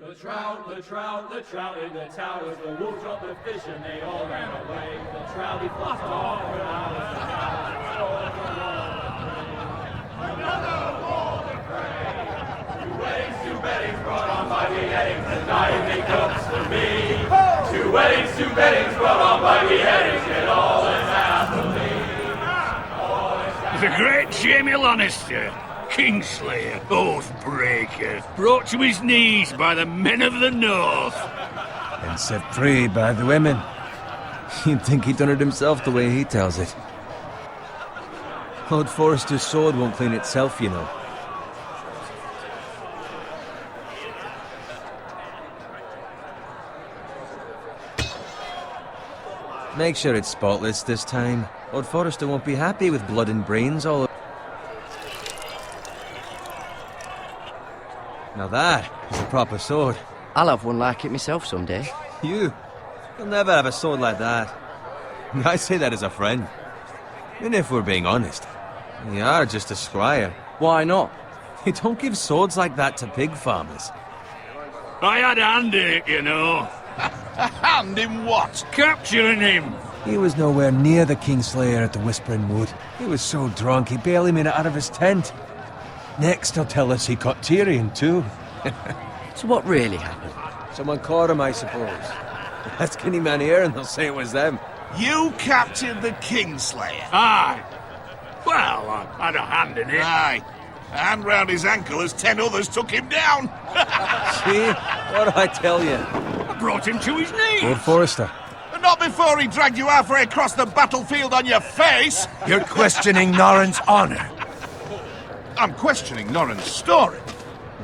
The trout in the towers, the wolves dropped the fish and they all ran away. The trout he flopped off when I was the another wall to pray. Two weddings brought on by beheadings, and night they cooks for me. Two weddings brought on by beheadings, and all is happily. The great Jamie Lannister, Kingslayer, Oathbreaker, brought to his knees by the men of the North. And set free by the women. You'd think he'd done it himself the way he tells it. Lord Forrester's sword won't clean itself, you know. Make sure it's spotless this time. Lord Forrester won't be happy with blood and brains all over. Now that is a proper sword. I'll have one like it myself someday. You'll never have a sword like that. I say that as a friend. And if we're being honest, you are just a squire. Why not? You don't give swords like that to pig farmers. I had a hand in it, you know. A hand in what? Capturing him. He was nowhere near the Kingslayer at the Whispering Wood. He was so drunk he barely made it out of his tent. Next he'll tell us he caught Tyrion too. So what really happened? Someone caught him, I suppose. Ask any man here and they'll say it was them. You captured the Kingslayer? Aye. Well, I had a hand in it. Aye. A hand round his ankle as 10 others took him down. See? What did I tell you? I brought him to his knees. Lord Forrester. Not before he dragged you halfway across the battlefield on your face. You're questioning Norrin's honor. I'm questioning Norrin's story,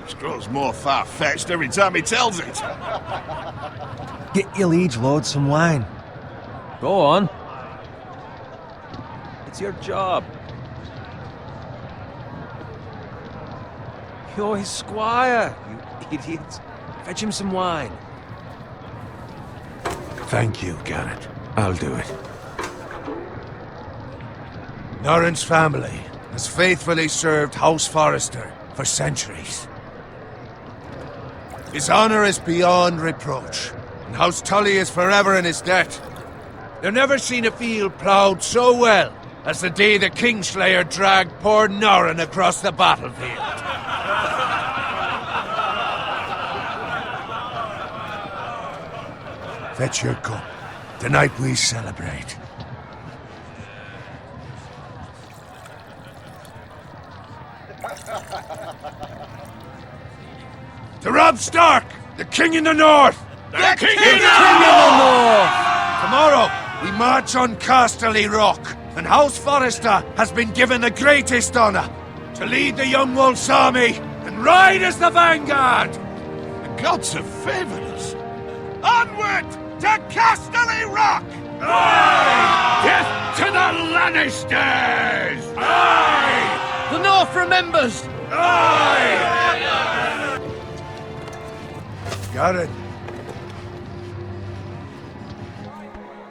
which grows more far-fetched every time he tells it. Get your liege lord some wine. Go on. It's your job. You're his squire, you idiot. Fetch him some wine. Thank you, Garrett. I'll do it. Norrin's family has faithfully served House Forrester for centuries. His honor is beyond reproach, and House Tully is forever in his debt. They've never seen a field ploughed so well as the day the Kingslayer dragged poor Norrin across the battlefield. Fetch your cup. Tonight we celebrate. To Robb Stark, the King in the North! The King in the North! Tomorrow, we march on Casterly Rock, and House Forrester has been given the greatest honor to lead the Young Wolf's army and ride as the vanguard! The gods have favored us. Onward to Casterly Rock! Aye! Death to the Lannisters! Aye! The North remembers! Aye! Garrett,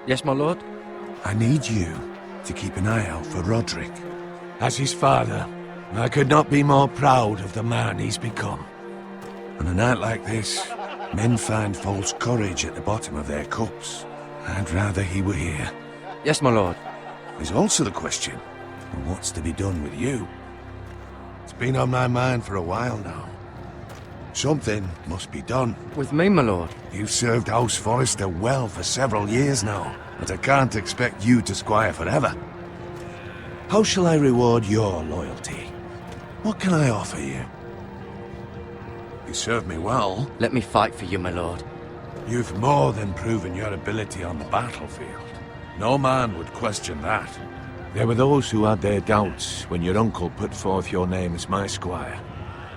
Yes, my lord? I need you to keep an eye out for Roderick. As his father, I could not be more proud of the man he's become. On a night like this, men find false courage at the bottom of their cups. I'd rather he were here. Yes, my lord. There's also the question of what's to be done with you. It's been on my mind for a while now. Something must be done. With me, my lord? You've served House Forrester well for several years now, but I can't expect you to squire forever. How shall I reward your loyalty? What can I offer you? You served me well. Let me fight for you, my lord. You've more than proven your ability on the battlefield. No man would question that. There were those who had their doubts when your uncle put forth your name as my squire.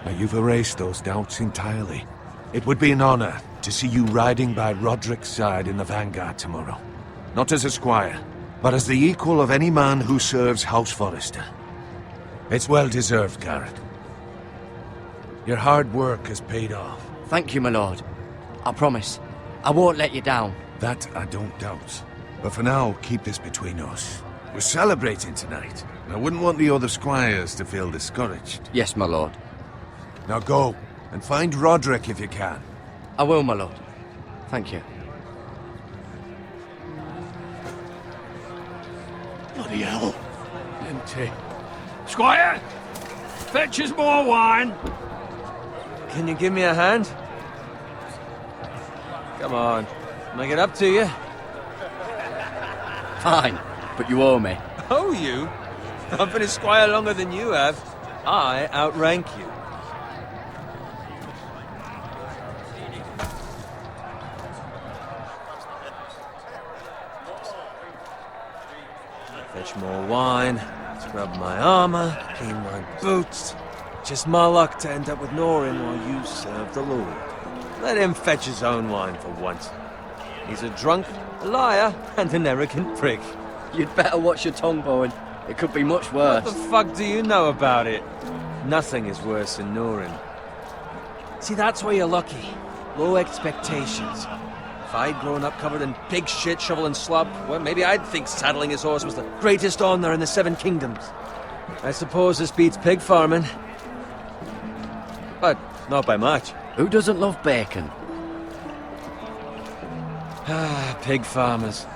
Now you've erased those doubts entirely. It would be an honor to see you riding by Roderick's side in the vanguard tomorrow. Not as a squire, but as the equal of any man who serves House Forrester. It's well deserved, Garrett. Your hard work has paid off. Thank you, my lord. I promise. I won't let you down. That I don't doubt. But for now, keep this between us. We're celebrating tonight. I wouldn't want the other squires to feel discouraged. Yes, my lord. Now go, and find Roderick if you can. I will, my lord. Thank you. Bloody hell. Empty. Squire! Fetch us more wine! Can you give me a hand? Come on. Make it up to you. Fine, but you owe me. Oh, you? I've been a squire longer than you have. I outrank you. Fetch more wine, scrub my armor, clean my boots. Just my luck to end up with Norin while you serve the Lord. Let him fetch his own wine for once. He's a drunk, a liar, and an arrogant prick. You'd better watch your tongue, Bowen. It could be much worse. What the fuck do you know about it? Nothing is worse than Norin. See, that's where you're lucky. Low expectations. If I'd grown up covered in pig shit, shovel and slop, well, maybe I'd think saddling his horse was the greatest honor in the Seven Kingdoms. I suppose this beats pig farming. But not by much. Who doesn't love bacon? Ah, pig farmers.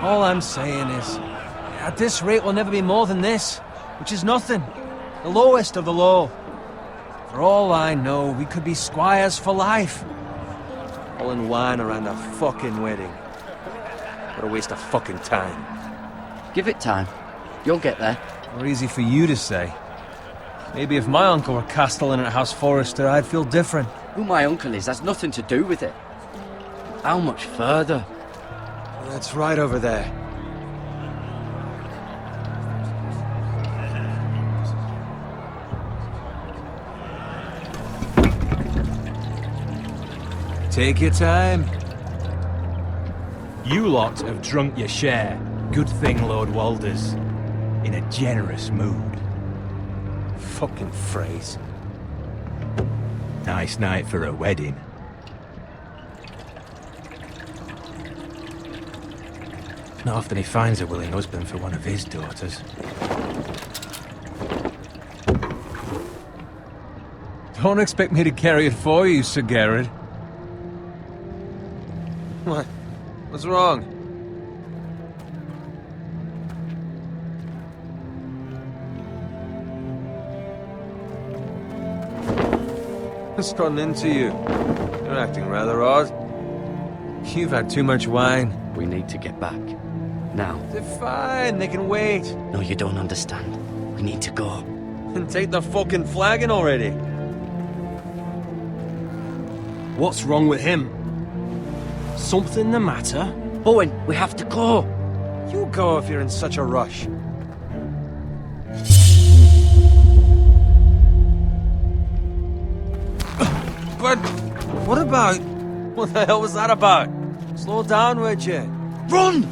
All I'm saying is, at this rate we'll never be more than this, which is nothing. The lowest of the low. For all I know, we could be squires for life. All in wine around a fucking wedding. What a waste of fucking time. Give it time. You'll get there. More easy for you to say. Maybe if my uncle were castellan at House Forrester, I'd feel different. Who my uncle is has nothing to do with it. How much further? That's right over there. Take your time. You lot have drunk your share. Good thing Lord Walder's in a generous mood. Fucking phrase. Nice night for a wedding. Not often he finds a willing husband for one of his daughters. Don't expect me to carry it for you, Sir Garrett. What? What's wrong? What's gotten into you? You're acting rather odd. You've had too much wine. We need to get back. Now. They're fine, they can wait. No, you don't understand. We need to go. And take the fucking flagon already. What's wrong with him? Something the matter? Bowen, we have to go. You go if you're in such a rush. But what about... What the hell was that about? Slow down, would you? Run!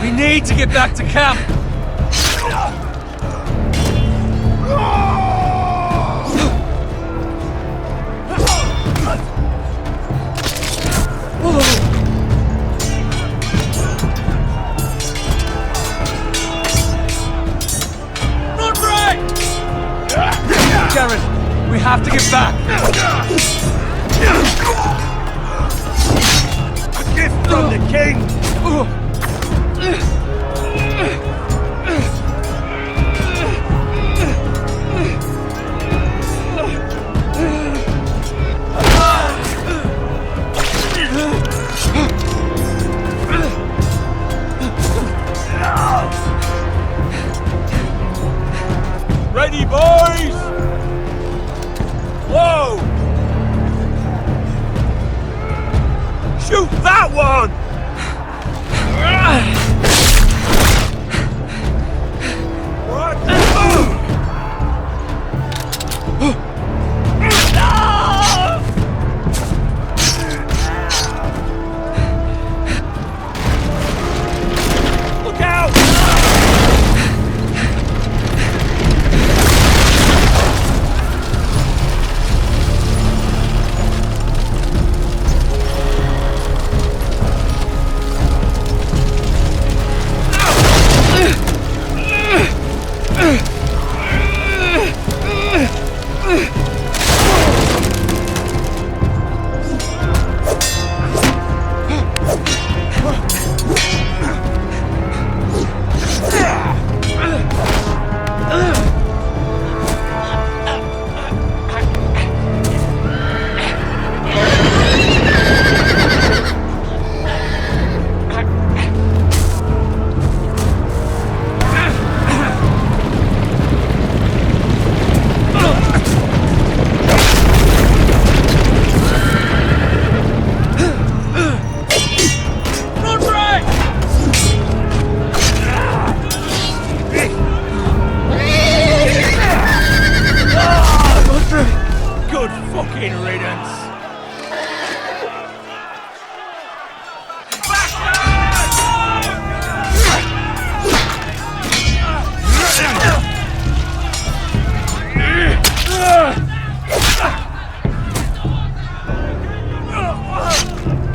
We need to get back to camp! Jared, we have to get back! A gift from the king! Ready, boys! Whoa! Shoot that one!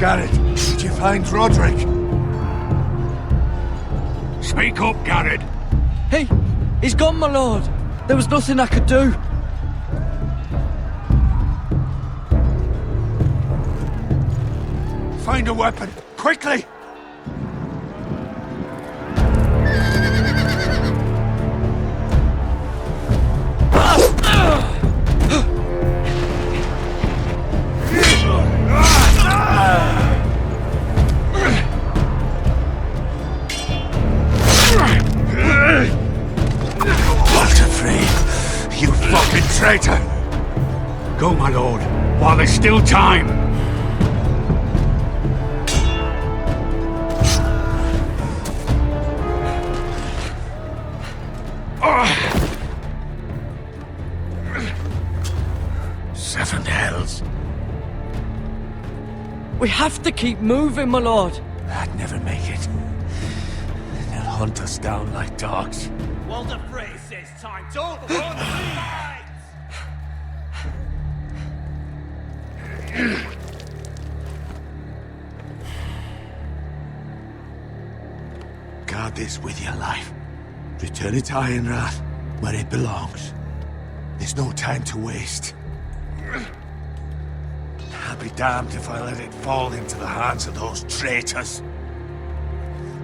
Garrett, did you find Roderick? Speak up, Garrett. He's gone, my lord. There was nothing I could do. Find a weapon, quickly! You fucking traitor! Go, my lord, while there's still time. Seven hells. We have to keep moving, my lord. I'd never make it. They'll hunt us down like dogs. Walder Frey says time. Don't run, fight! Guard this with your life. Return it to Ironrath, where it belongs. There's no time to waste. I'll be damned if I let it fall into the hands of those traitors.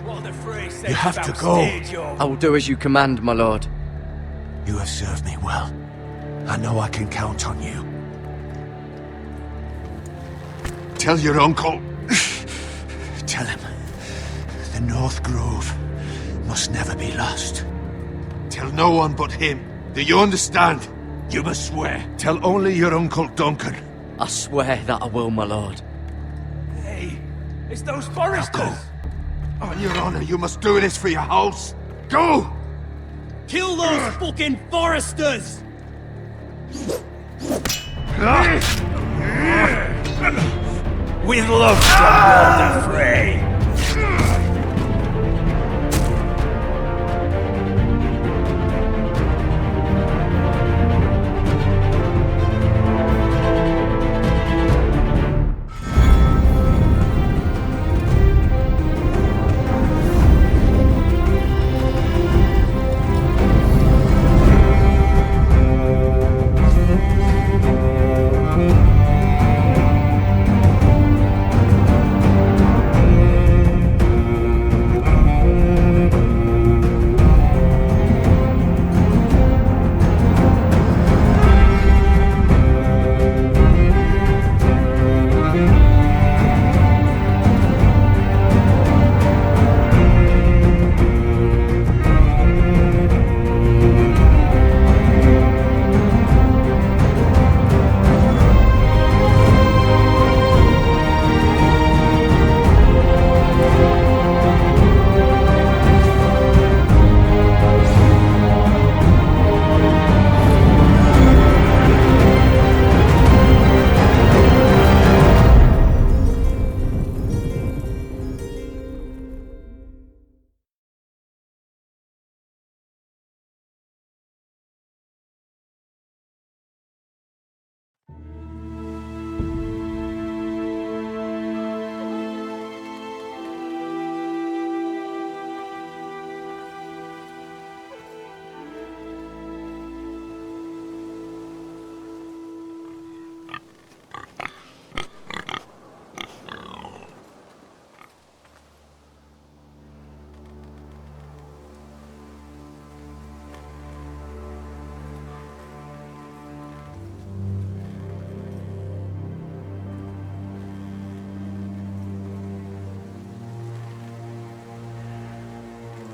Walder Frey says You have to about go. stage, yo. I will do as you command, my lord. You have served me well. I know I can count on you. Tell your uncle. Tell him. The North Grove must never be lost. Tell no one but him. Do you understand? You must swear. Tell only your Uncle Duncan. I swear that I will, my lord. Hey, it's those Now foresters. go. On your honor, you must do this for your house. Go! Kill those fucking foresters! With love from Walder Frey.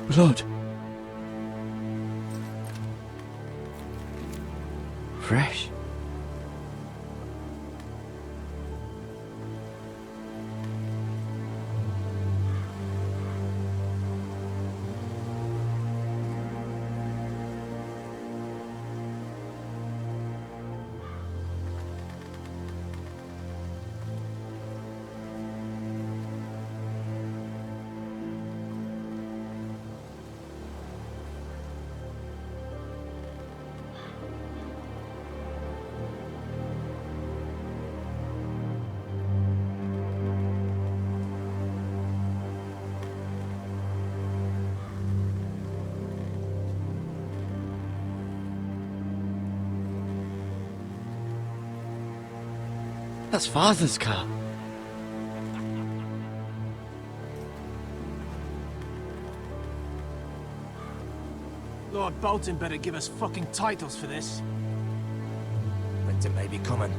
Blood. Fresh. That's Father's car. Lord Bolton better give us fucking titles for this. Winter may be coming,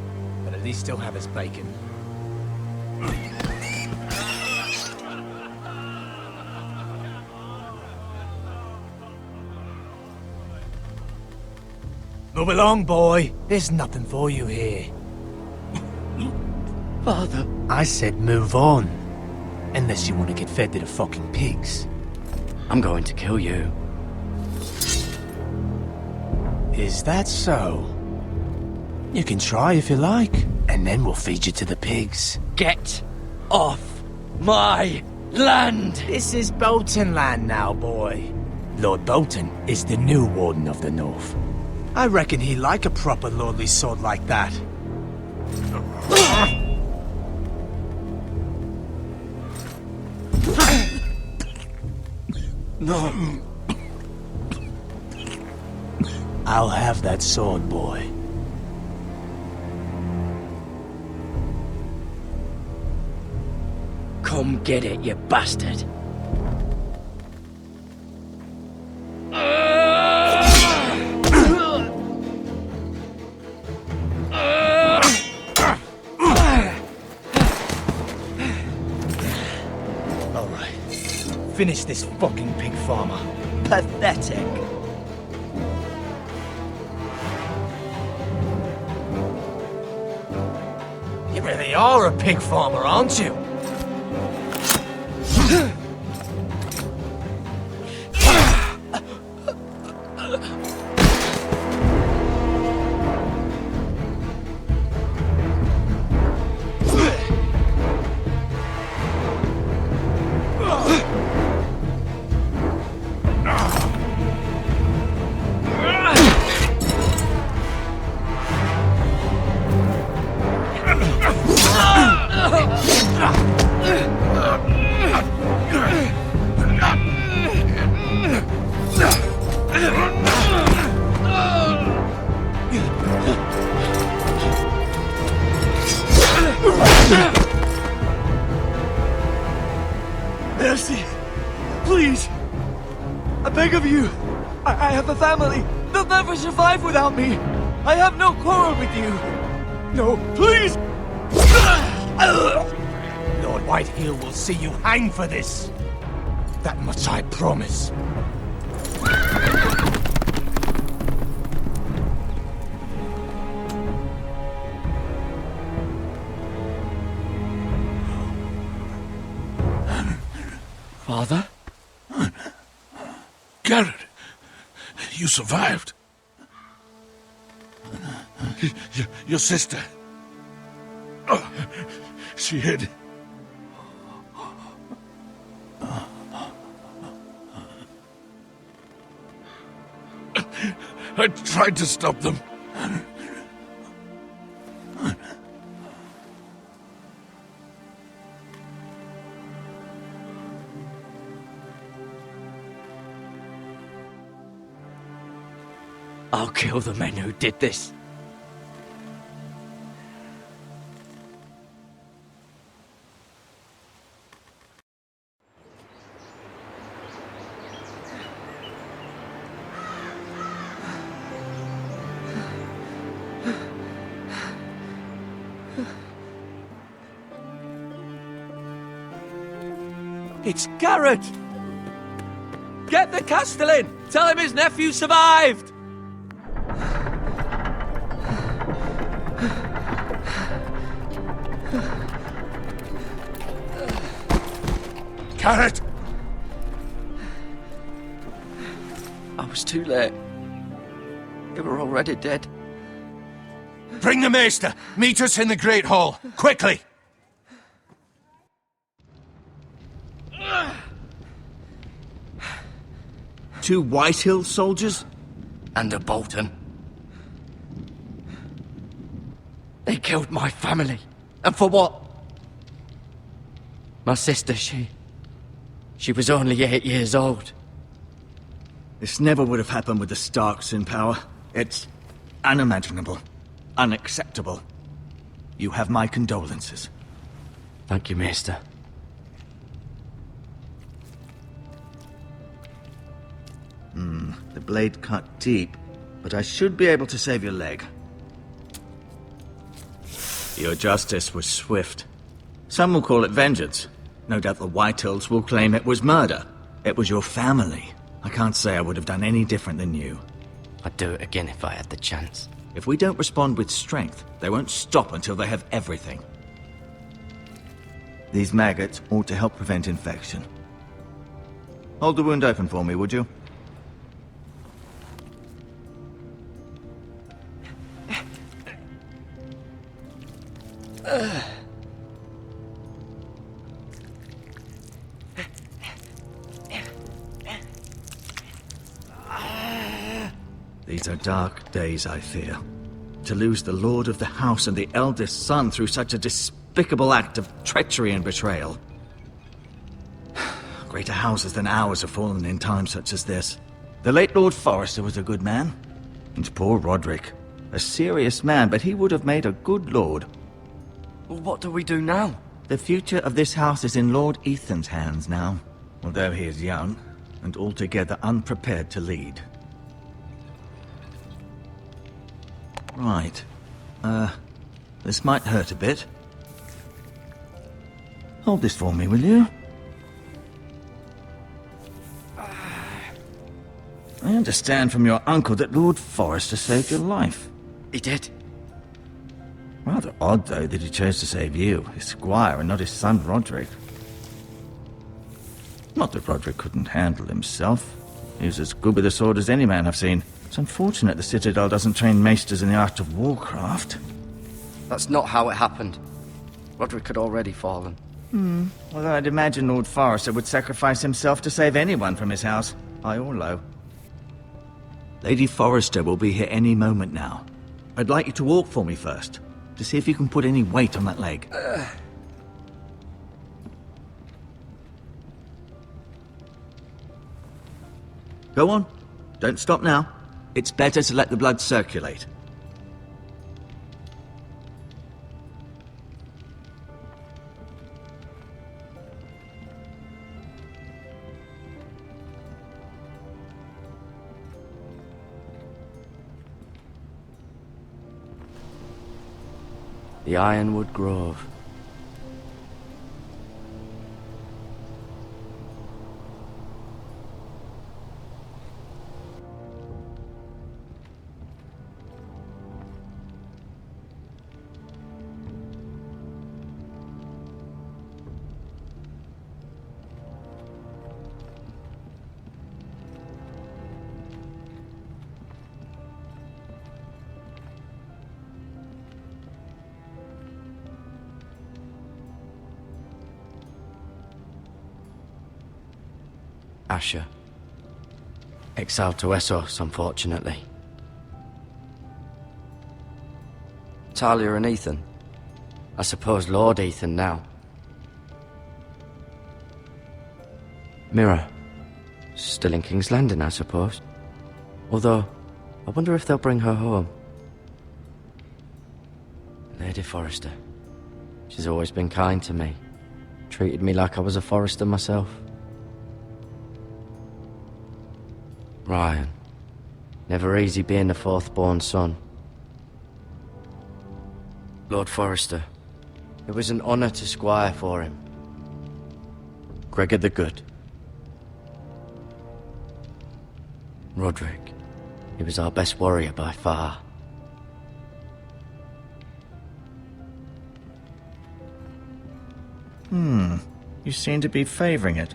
but at least he'll have his bacon. Move along, boy. There's nothing for you here. Father. I said move on. Unless you want to get fed to the fucking pigs. I'm going to kill you. Is that so? You can try if you like, and then we'll feed you to the pigs. Get off my land! This is Bolton land now, boy. Lord Bolton is the new Warden of the North. I reckon he'd like a proper lordly sword like that. No. I'll have that sword, boy. Come get it, you bastard. Alright. Finish this fucking pig farmer. Pathetic. You really are a pig farmer, aren't you? Mercy! Please! I beg of you! I have a family! They'll never survive without me! I have no quarrel with you! No, please! Lord Whitehill will see you hang for this. That much I promise. Father? Garrett, you survived. Your sister. Oh, she hid. I tried to stop them. I'll kill the men who did this. It's Garrett! Get the Castellan! Tell him his nephew survived! Garrett! I was too late. They were already dead. Bring the maester! Meet us in the Great Hall! Quickly! Two Whitehill soldiers? And a Bolton. They killed my family. And for what? My sister, she was only 8 years old. This never would have happened with the Starks in power. It's unimaginable. Unacceptable. You have my condolences. Thank you, Maester. The blade cut deep, but I should be able to save your leg. Your justice was swift. Some will call it vengeance. No doubt the Whitehills will claim it was murder. It was your family. I can't say I would have done any different than you. I'd do it again if I had the chance. If we don't respond with strength, they won't stop until they have everything. These maggots ought to help prevent infection. Hold the wound open for me, would you? These are dark days, I fear. To lose the lord of the house and the eldest son through such a despicable act of treachery and betrayal. Greater houses than ours have fallen in times such as this. The late Lord Forrester was a good man. And poor Roderick. A serious man, but he would have made a good lord. Well, what do we do now? The future of this house is in Lord Ethan's hands now, although he is young and altogether unprepared to lead. Right. This might hurt a bit. Hold this for me, will you? I understand from your uncle that Lord Forrester saved your life. He did. Rather odd, though, that he chose to save you, his squire, and not his son Roderick. Not that Roderick couldn't handle himself. He was as good with a sword as any man I've seen. It's unfortunate the Citadel doesn't train maesters in the art of warcraft. That's not how it happened. Roderick had already fallen. Although I'd imagine Lord Forrester would sacrifice himself to save anyone from his house, high or low. Lady Forrester will be here any moment now. I'd like you to walk for me first, to see if you can put any weight on that leg. Go on. Don't stop now. It's better to let the blood circulate. The Ironwood Grove. Asher. Exiled to Essos, unfortunately. Talia and Ethan. I suppose Lord Ethan now. Mira. Still in King's Landing, I suppose. Although, I wonder if they'll bring her home. Lady Forrester. She's always been kind to me. Treated me like I was a Forrester myself. Ryan. Never easy being the fourth-born son. Lord Forrester. It was an honor to squire for him. Gregor the Good. Roderick. He was our best warrior by far. You seem to be favoring it.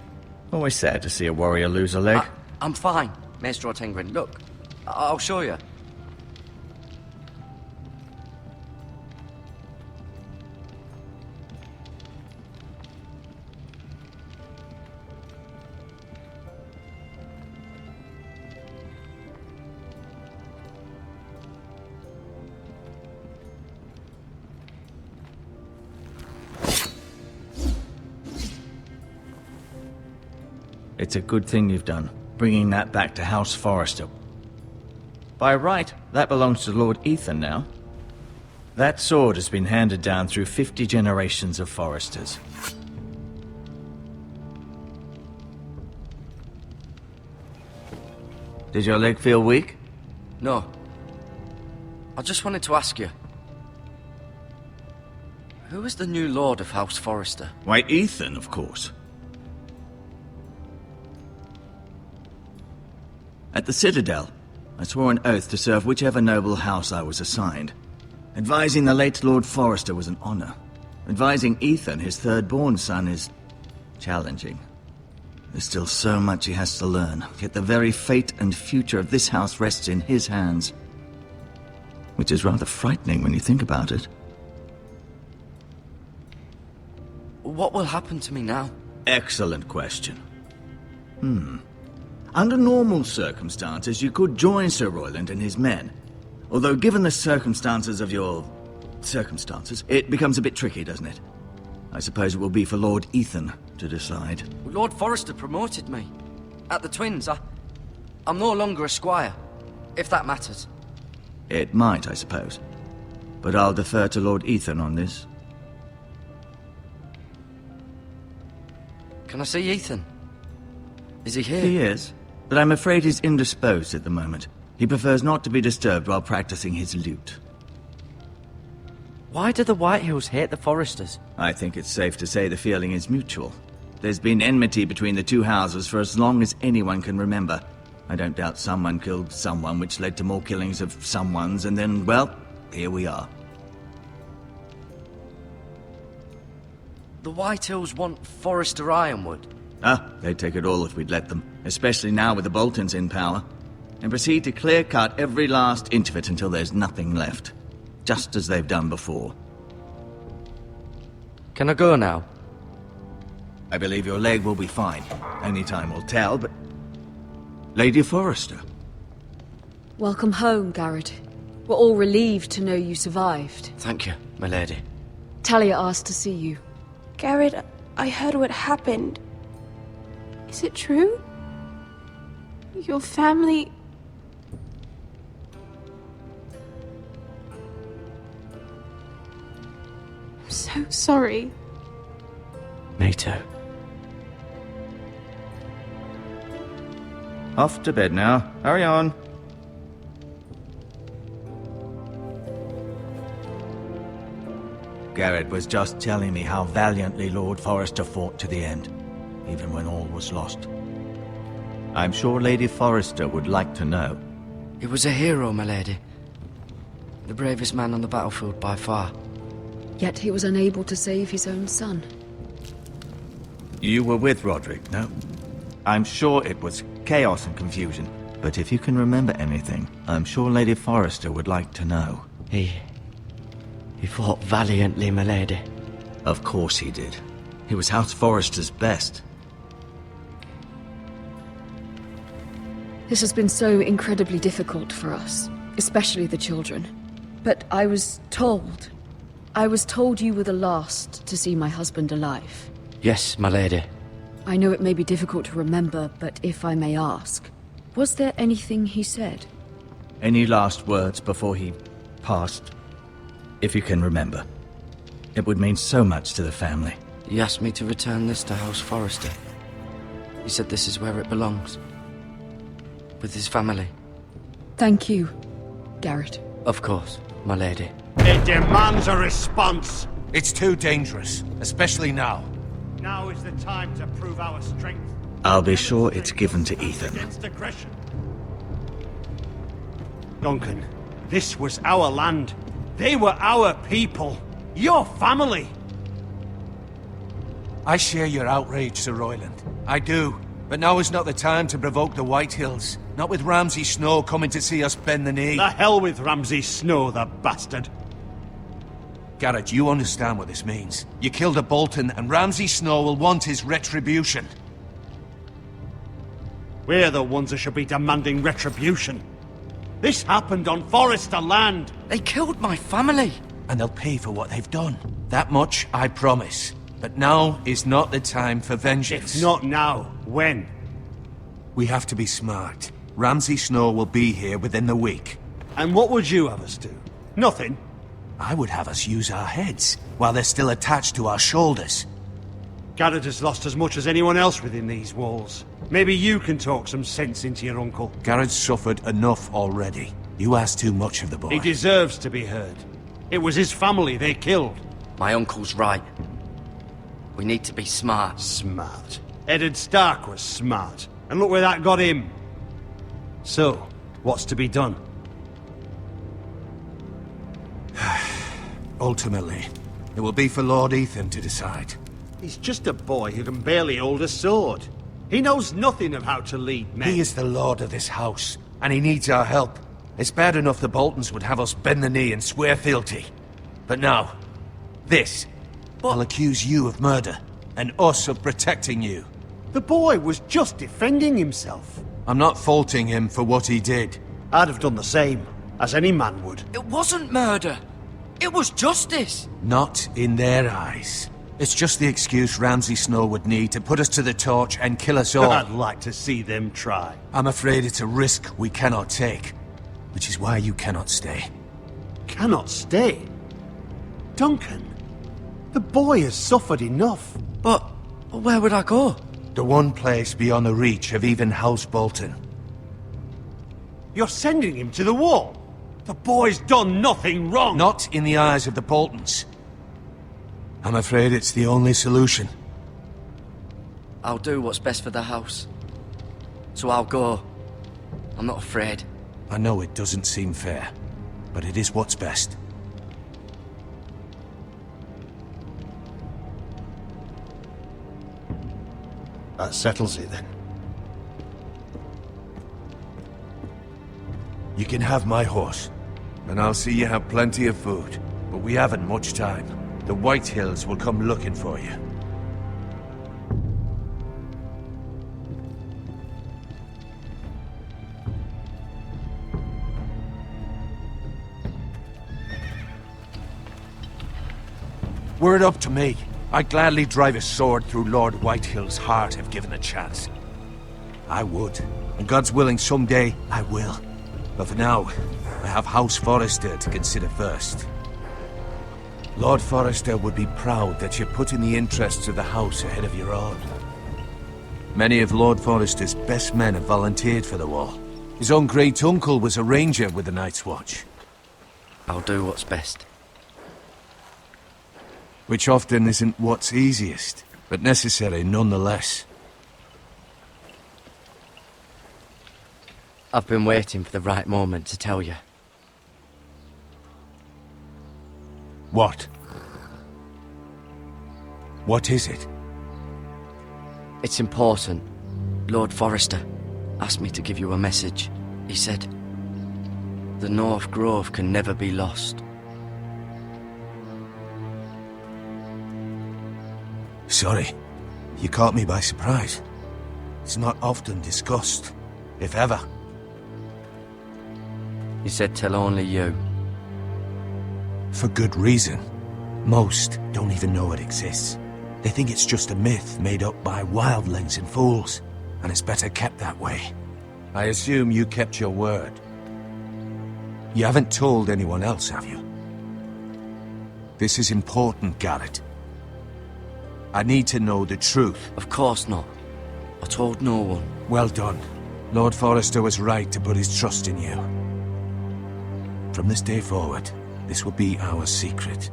Always sad to see a warrior lose a leg. I'm fine, Maester Ortengrin. Look, I'll show you. It's a good thing you've done, bringing that back to House Forrester. By right, that belongs to Lord Ethan now. That sword has been handed down through 50 generations of foresters. Did your leg feel weak? No. I just wanted to ask you. Who is the new Lord of House Forrester? Why, Ethan, of course. At the Citadel, I swore an oath to serve whichever noble house I was assigned. Advising the late Lord Forrester was an honor. Advising Ethan, his third-born son, is challenging. There's still so much he has to learn, yet the very fate and future of this house rests in his hands. Which is rather frightening when you think about it. What will happen to me now? Excellent question. Under normal circumstances, you could join Sir Royland and his men. Although given the circumstances of your... circumstances, it becomes a bit tricky, doesn't it? I suppose it will be for Lord Ethan to decide. Lord Forrester promoted me. At the Twins, I'm no longer a squire, if that matters. It might, I suppose. But I'll defer to Lord Ethan on this. Can I see Ethan? Is he here? He is, but I'm afraid he's indisposed at the moment. He prefers not to be disturbed while practicing his lute. Why do the Whitehills hate the Forresters? I think it's safe to say the feeling is mutual. There's been enmity between the two houses for as long as anyone can remember. I don't doubt someone killed someone, which led to more killings of someones, and then, well, here we are. The Whitehills want Forrester Ironwood. They'd take it all if we'd let them, especially now with the Boltons in power, and proceed to clear-cut every last inch of it until there's nothing left, just as they've done before. Can I go now? I believe your leg will be fine. Only time will tell, but... Lady Forrester. Welcome home, Garrett. We're all relieved to know you survived. Thank you, my lady. Talia asked to see you. Garrett, I heard what happened. Is it true? Your family... I'm so sorry. Me too. Off to bed now. Hurry on. Garrett was just telling me how valiantly Lord Forrester fought to the end, even when all was lost. I'm sure Lady Forrester would like to know. He was a hero, my lady. The bravest man on the battlefield by far. Yet he was unable to save his own son. You were with Roderick, no? I'm sure it was chaos and confusion. But if you can remember anything, I'm sure Lady Forrester would like to know. He fought valiantly, my lady. Of course he did. He was House Forrester's best. This has been so incredibly difficult for us, especially the children. But I was told you were the last to see my husband alive. Yes, my lady. I know it may be difficult to remember, but if I may ask, was there anything he said? Any last words before he passed? If you can remember. It would mean so much to the family. He asked me to return this to House Forrester. He said this is where it belongs. With his family. Thank you, Garrett. Of course, my lady. It demands a response. It's too dangerous, especially now. Now is the time to prove our strength. I'll be sure it's given to Ethan. Against aggression. Duncan, this was our land. They were our people. Your family. I share your outrage, Sir Royland. I do. But now is not the time to provoke the Whitehills. Not with Ramsay Snow coming to see us bend the knee. The hell with Ramsay Snow, the bastard. Garrett, you understand what this means. You killed a Bolton, and Ramsay Snow will want his retribution. We're the ones that should be demanding retribution. This happened on Forrester land. They killed my family. And they'll pay for what they've done. That much, I promise. But now is not the time for vengeance. If not now, when? We have to be smart. Ramsay Snow will be here within the week. And what would you have us do? Nothing. I would have us use our heads, while they're still attached to our shoulders. Garrett has lost as much as anyone else within these walls. Maybe you can talk some sense into your uncle. Garrett's suffered enough already. You ask too much of the boy. He deserves to be heard. It was his family they killed. My uncle's right. We need to be smart. Smart. Eddard Stark was smart. And look where that got him. So, what's to be done? Ultimately, it will be for Lord Ethan to decide. He's just a boy who can barely hold a sword. He knows nothing of how to lead men. He is the lord of this house, and he needs our help. It's bad enough the Boltons would have us bend the knee and swear fealty. But now, this. I'll accuse you of murder, and us of protecting you. The boy was just defending himself. I'm not faulting him for what he did. I'd have done the same, as any man would. It wasn't murder. It was justice. Not in their eyes. It's just the excuse Ramsay Snow would need to put us to the torch and kill us all. I'd like to see them try. I'm afraid it's a risk we cannot take, which is why you cannot stay. Cannot stay? Duncan, the boy has suffered enough. But where would I go? The one place beyond the reach of even House Bolton. You're sending him to the wall? The boy's done nothing wrong! Not in the eyes of the Boltons. I'm afraid it's the only solution. I'll do what's best for the house. So I'll go. I'm not afraid. I know it doesn't seem fair, but it is what's best. That settles it then. You can have my horse, and I'll see you have plenty of food. But we haven't much time. The White Hills will come looking for you. Were it up to me, I'd gladly drive a sword through Lord Whitehill's heart if given the chance. I would, and God's willing someday I will. But for now, I have House Forrester to consider first. Lord Forrester would be proud that you're putting the interests of the house ahead of your own. Many of Lord Forrester's best men have volunteered for the wall. His own great-uncle was a ranger with the Night's Watch. I'll do what's best. Which often isn't what's easiest, but necessary nonetheless. I've been waiting for the right moment to tell you. What? What is it? It's important. Lord Forrester asked me to give you a message. He said, the North Grove can never be lost. Sorry, you caught me by surprise. It's not often discussed, if ever. He said tell only you. For good reason. Most don't even know it exists. They think it's just a myth made up by wildlings and fools, and it's better kept that way. I assume you kept your word. You haven't told anyone else, have you? This is important, Garrett. I need to know the truth. Of course not. I told no one. Well done. Lord Forrester was right to put his trust in you. From this day forward, this will be our secret.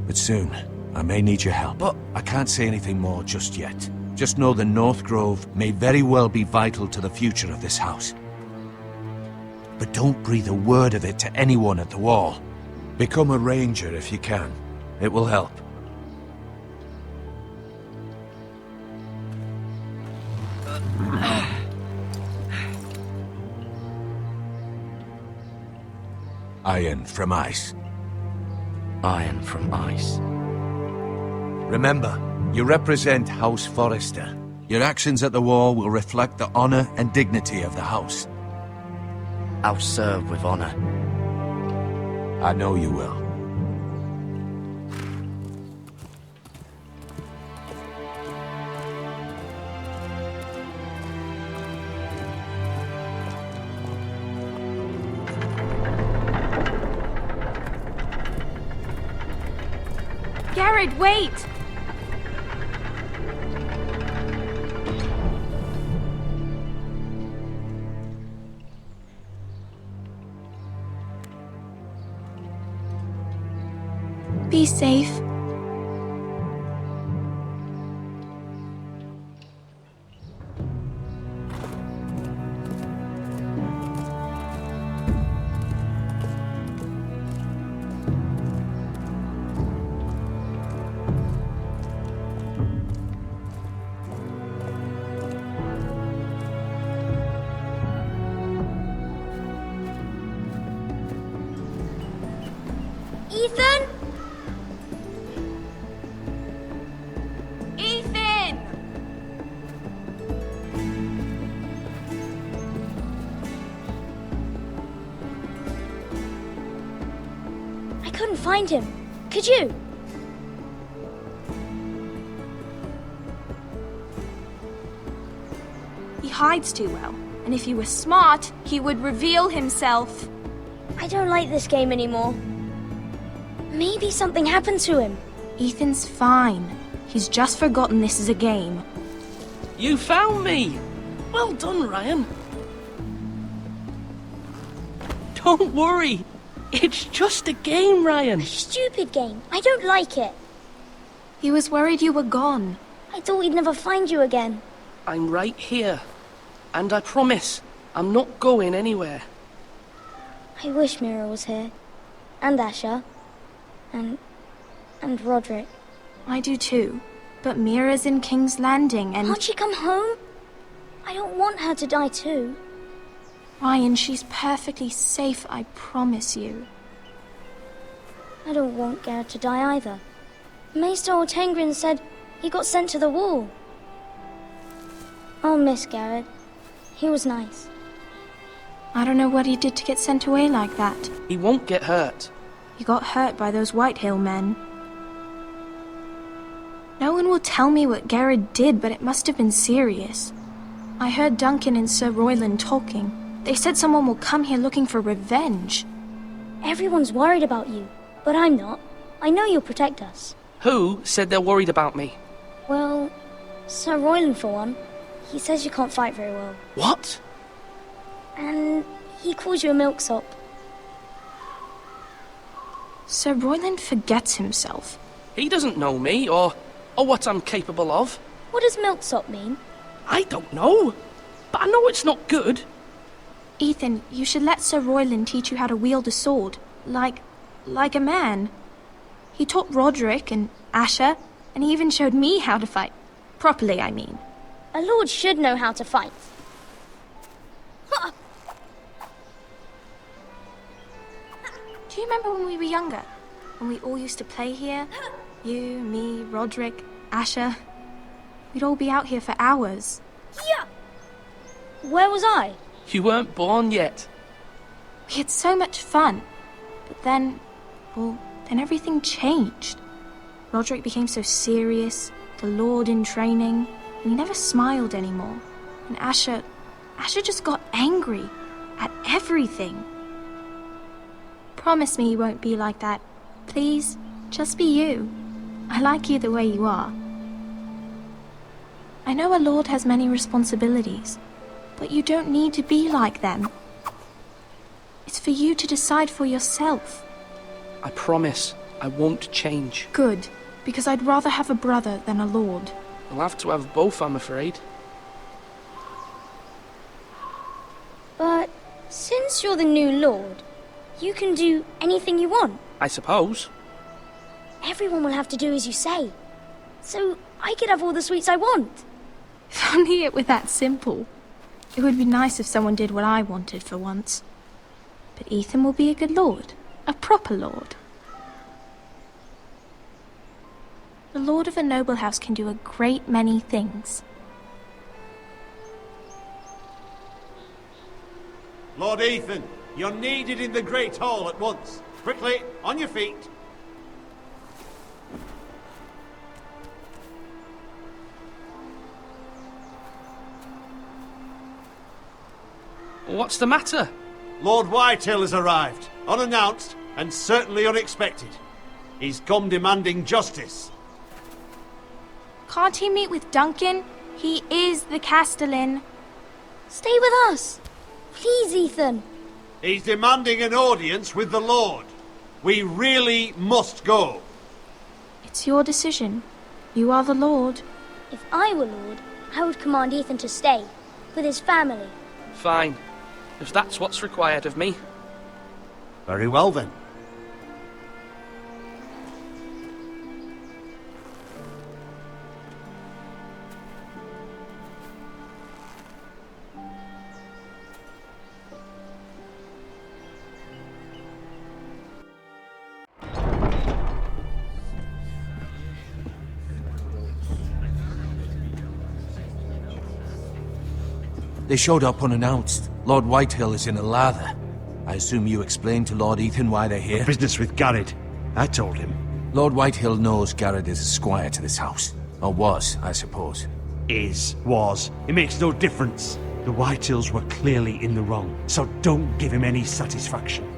But soon, I may need your help. But I can't say anything more just yet. Just know the North Grove may very well be vital to the future of this house. But don't breathe a word of it to anyone at the wall. Become a ranger if you can. It will help. Iron from ice. Iron from ice. Remember, you represent House Forrester. Your actions at the war will reflect the honor and dignity of the house. I'll serve with honor. I know you will. Garrett, wait! Be safe. Ethan? Ethan! I couldn't find him. Could you? He hides too well, and if he were smart, he would reveal himself. I don't like this game anymore. Maybe something happened to him. Ethan's fine. He's just forgotten this is a game. You found me! Well done, Ryan. Don't worry. It's just a game, Ryan. A stupid game. I don't like it. He was worried you were gone. I thought we'd never find you again. I'm right here. And I promise, I'm not going anywhere. I wish Mira was here. And Asher. And Roderick. I do too. But Mira's in King's Landing and... Can't she come home? I don't want her to die too. Ryan, she's perfectly safe, I promise you. I don't want Garrett to die either. Maester Ortengrin said he got sent to the wall. I'll miss Garrett. He was nice. I don't know what he did to get sent away like that. He won't get hurt. He got hurt by those Whitehill men. No one will tell me what Garrett did, but it must have been serious. I heard Duncan and Sir Royland talking. They said someone will come here looking for revenge. Everyone's worried about you, but I'm not. I know you'll protect us. Who said they're worried about me? Well, Sir Royland for one. He says you can't fight very well. What? And he calls you a milksop. Sir Royland forgets himself. He doesn't know me, or what I'm capable of. What does milksop mean? I don't know, but I know it's not good. Ethan, you should let Sir Royland teach you how to wield a sword, like a man. He taught Roderick and Asher, and he even showed me how to fight. Properly, I mean. A lord should know how to fight. Do you remember when we were younger? When we all used to play here? You, me, Roderick, Asher. We'd all be out here for hours. Yeah. Where was I? You weren't born yet. We had so much fun. But then everything changed. Roderick became so serious, the Lord in training, and he never smiled anymore. And Asher just got angry at everything. Promise me you won't be like that. Please, just be you. I like you the way you are. I know a lord has many responsibilities, but you don't need to be like them. It's for you to decide for yourself. I promise I won't change. Good, because I'd rather have a brother than a lord. I'll have to have both, I'm afraid. But since you're the new lord, you can do anything you want. I suppose. Everyone will have to do as you say. So I could have all the sweets I want. If only it were that simple. It would be nice if someone did what I wanted for once. But Ethan will be a good lord. A proper lord. The lord of a noble house can do a great many things. Lord Ethan, you're needed in the Great Hall at once. Quickly, on your feet. What's the matter? Lord Whitehill has arrived, unannounced and certainly unexpected. He's come demanding justice. Can't he meet with Duncan? He is the Castellan. Stay with us. Please, Ethan. He's demanding an audience with the Lord. We really must go. It's your decision. You are the Lord. If I were Lord, I would command Ethan to stay, with his family. Fine. If that's what's required of me. Very well then. They showed up unannounced. Lord Whitehill is in a lather. I assume you explained to Lord Ethan why they're here? Business with Garrett. I told him. Lord Whitehill knows Garrett is a squire to this house. Or was, I suppose. Was. It makes no difference. The Whitehills were clearly in the wrong, so don't give him any satisfaction.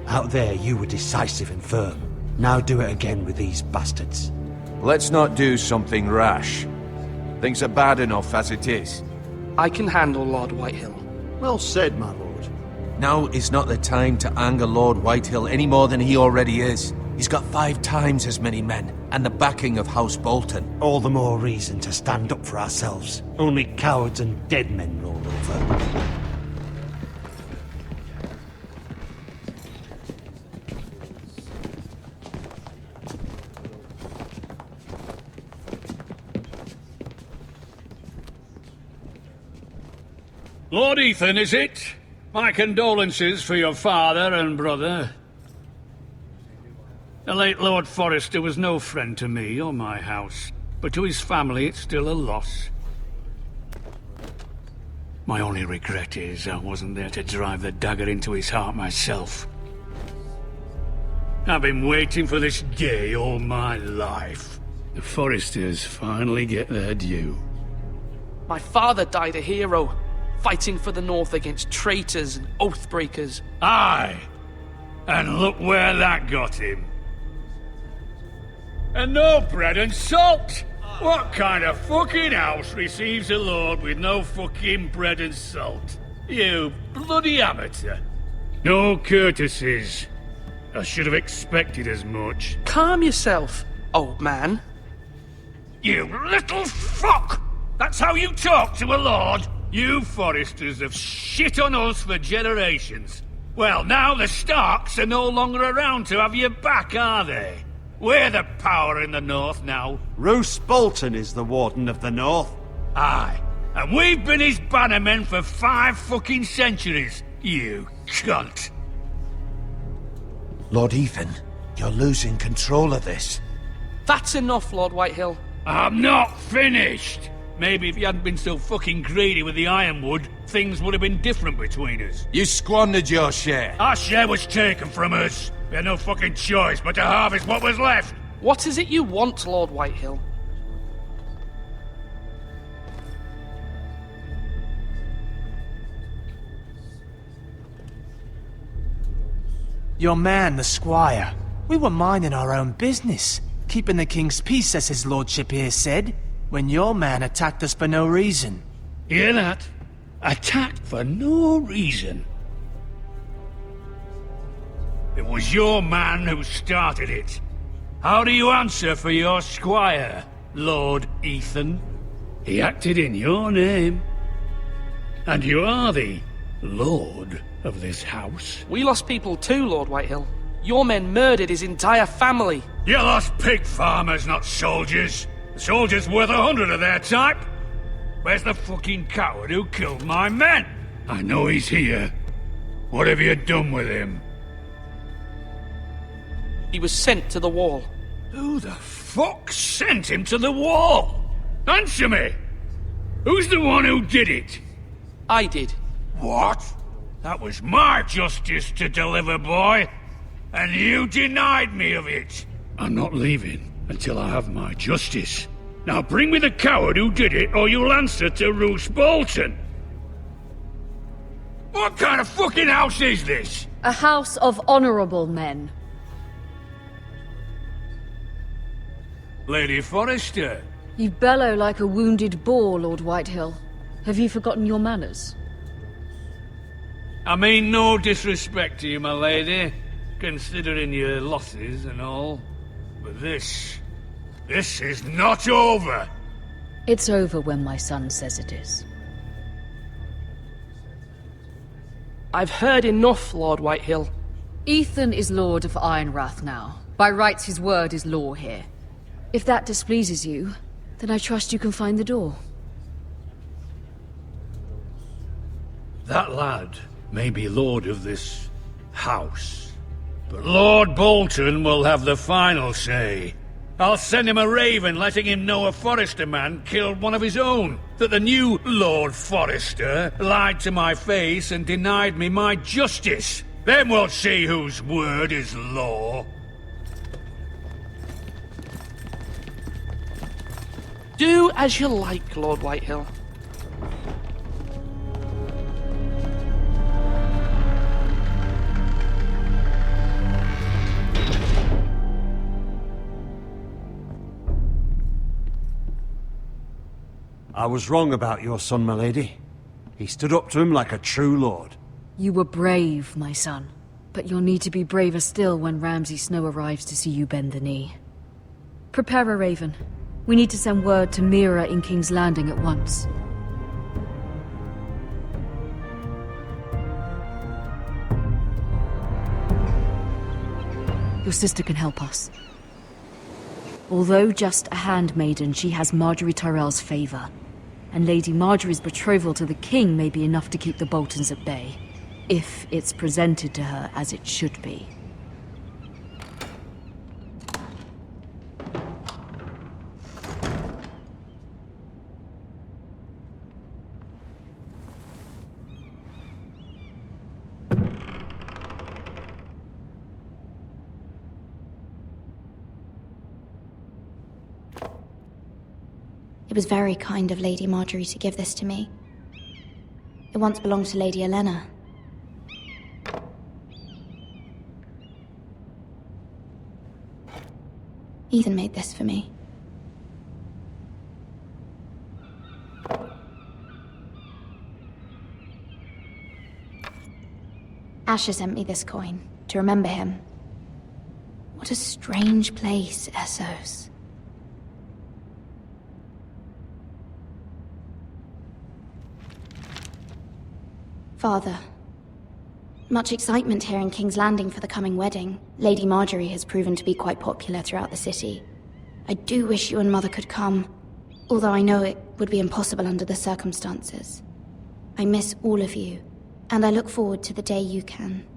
Out there, you were decisive and firm. Now do it again with these bastards. Let's not do something rash. Things are bad enough as it is. I can handle Lord Whitehill. Well said, my lord. Now is not the time to anger Lord Whitehill any more than he already is. He's got 5 times as many men, and the backing of House Bolton. All the more reason to stand up for ourselves. Only cowards and dead men roll over. Lord Ethan, is it? My condolences for your father and brother. The late Lord Forrester was no friend to me or my house, but to his family it's still a loss. My only regret is I wasn't there to drive the dagger into his heart myself. I've been waiting for this day all my life. The Forresters finally get their due. My father died a hero, fighting for the North against traitors and oathbreakers. Aye! And look where that got him. And no bread and salt! What kind of fucking house receives a lord with no fucking bread and salt? You bloody amateur. No courtesies. I should have expected as much. Calm yourself, old man. You little fuck! That's how you talk to a lord? You Forresters have shit on us for generations. Well, now the Starks are no longer around to have your back, are they? We're the power in the North now. Roose Bolton is the Warden of the North. Aye. And we've been his bannermen for 5 fucking centuries, you cunt. Lord Ethan, you're losing control of this. That's enough, Lord Whitehill. I'm not finished! Maybe if you hadn't been so fucking greedy with the ironwood, things would have been different between us. You squandered your share. Our share was taken from us. We had no fucking choice but to harvest what was left. What is it you want, Lord Whitehill? Your man, the squire. We were minding our own business, keeping the king's peace, as his lordship here said, when your man attacked us for no reason. Hear that? Attacked for no reason. It was your man who started it. How do you answer for your squire, Lord Ethan? He acted in your name. And you are the lord of this house. We lost people too, Lord Whitehill. Your men murdered his entire family. You lost pig farmers, not soldiers. The soldiers worth 100 of their type. Where's the fucking coward who killed my men? I know he's here. What have you done with him? He was sent to the wall. Who the fuck sent him to the wall? Answer me! Who's the one who did it? I did. What? That was my justice to deliver, boy. And you denied me of it. I'm not leaving until I have my justice. Now bring me the coward who did it, or you'll answer to Roose Bolton. What kind of fucking house is this? A house of honorable men. Lady Forrester, You bellow like a wounded boar, Lord Whitehill. Have you forgotten your manners? I mean no disrespect to you, my lady, considering your losses and all. But this is not over! It's over when my son says it is. I've heard enough, Lord Whitehill. Ethan is Lord of Ironrath now. By rights, his word is law here. If that displeases you, then I trust you can find the door. That lad may be lord of this house, but Lord Bolton will have the final say. I'll send him a raven letting him know a Forrester man killed one of his own, that the new Lord Forrester lied to my face and denied me my justice. Then we'll see whose word is law. Do as you like, Lord Whitehill. I was wrong about your son, my lady. He stood up to him like a true lord. You were brave, my son. But you'll need to be braver still when Ramsay Snow arrives to see you bend the knee. Prepare a raven. We need to send word to Mira in King's Landing at once. Your sister can help us. Although just a handmaiden, she has Marjorie Tyrell's favor. And Lady Marjorie's betrothal to the king may be enough to keep the Boltons at bay, if it's presented to her as it should be. It was very kind of Lady Marjorie to give this to me. It once belonged to Lady Elena. Ethan made this for me. Asher sent me this coin to remember him. What a strange place, Essos. Father, much excitement here in King's Landing for the coming wedding. Lady Marjorie has proven to be quite popular throughout the city. I do wish you and Mother could come, although I know it would be impossible under the circumstances. I miss all of you, and I look forward to the day you can.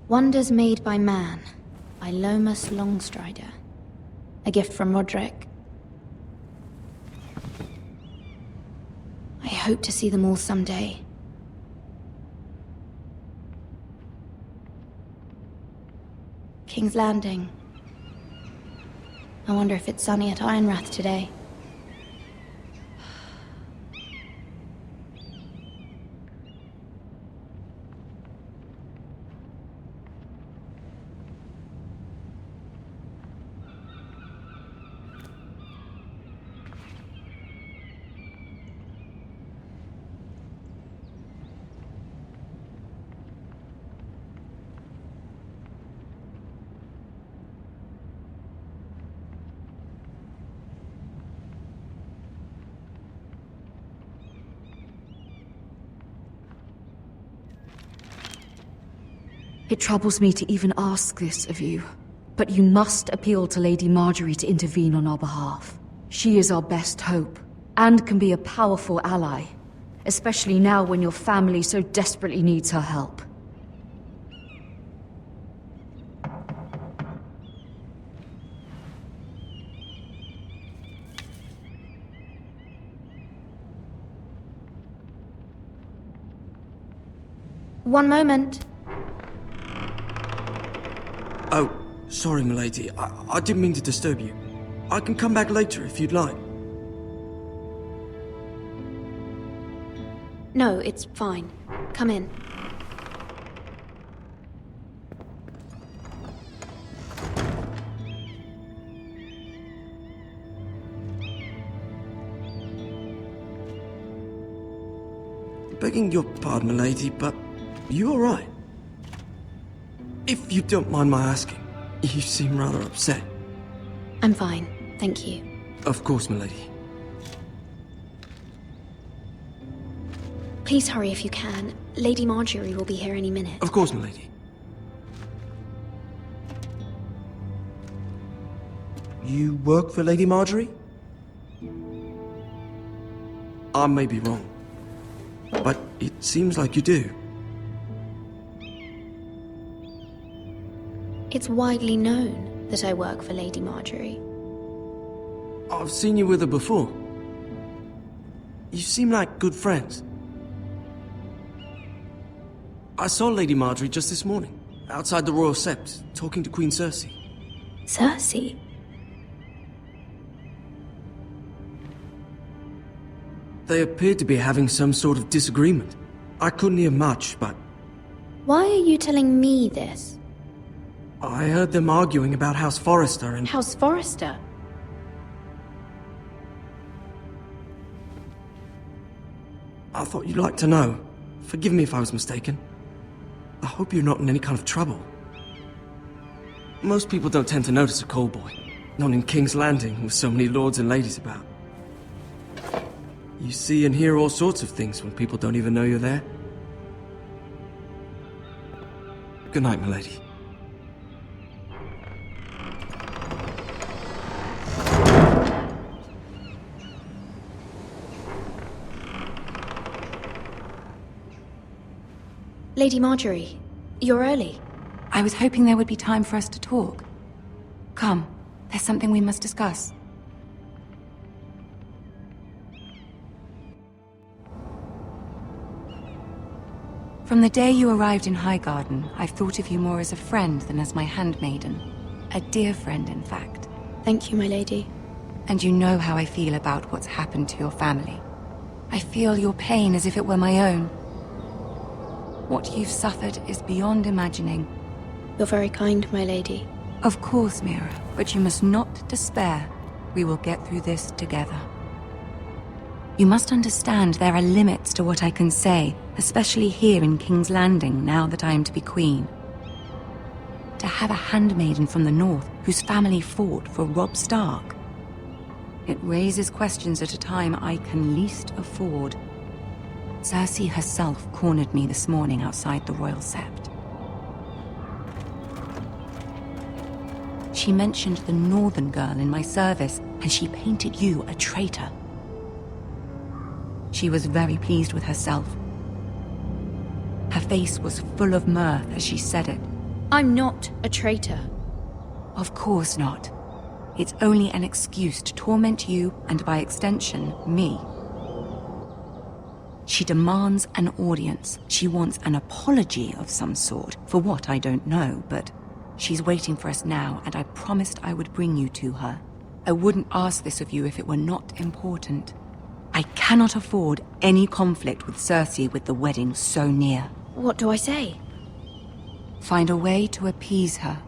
Wonders Made by Man, by Lomas Longstrider. A gift from Roderick. I hope to see them all someday. King's Landing. I wonder if it's sunny at Ironrath today. It troubles me to even ask this of you, but you must appeal to Lady Marjorie to intervene on our behalf. She is our best hope, and can be a powerful ally, especially now when your family so desperately needs her help. One moment. Oh, sorry, milady. I didn't mean to disturb you. I can come back later if you'd like. No, it's fine. Come in. Begging your pardon, milady, but you alright? If you don't mind my asking, you seem rather upset. I'm fine, thank you. Of course, milady. Please hurry if you can. Lady Marjorie will be here any minute. Of course, milady. You work for Lady Marjorie? I may be wrong, but it seems like you do. It's widely known that I work for Lady Marjorie. I've seen you with her before. You seem like good friends. I saw Lady Marjorie just this morning, outside the Royal Sept, talking to Queen Cersei. Cersei? They appeared to be having some sort of disagreement. I couldn't hear much, but Why are you telling me this? I heard them arguing about House Forrester and... House Forrester? I thought you'd like to know. Forgive me if I was mistaken. I hope you're not in any kind of trouble. Most people don't tend to notice a call boy. Not in King's Landing, with so many lords and ladies about. You see and hear all sorts of things when people don't even know you're there. Good night, milady. Lady Marjorie, you're early. I was hoping there would be time for us to talk. Come, there's something we must discuss. From the day you arrived in Highgarden, I've thought of you more as a friend than as my handmaiden. A dear friend, in fact. Thank you, my lady. And you know how I feel about what's happened to your family. I feel your pain as if it were my own. What you've suffered is beyond imagining. You're very kind, my lady. Of course, Mira, but you must not despair. We will get through this together. You must understand there are limits to what I can say, especially here in King's Landing, now that I am to be queen. To have a handmaiden from the north whose family fought for Robb Stark. It raises questions at a time I can least afford. Cersei herself cornered me this morning outside the Royal Sept. She mentioned the northern girl in my service, and she painted you a traitor. She was very pleased with herself. Her face was full of mirth as she said it. I'm not a traitor. Of course not. It's only an excuse to torment you, and by extension, me. She demands an audience. She wants an apology of some sort, for what I don't know, but she's waiting for us now, and I promised I would bring you to her. I wouldn't ask this of you if it were not important. I cannot afford any conflict with Cersei with the wedding so near. What do I say? Find a way to appease her.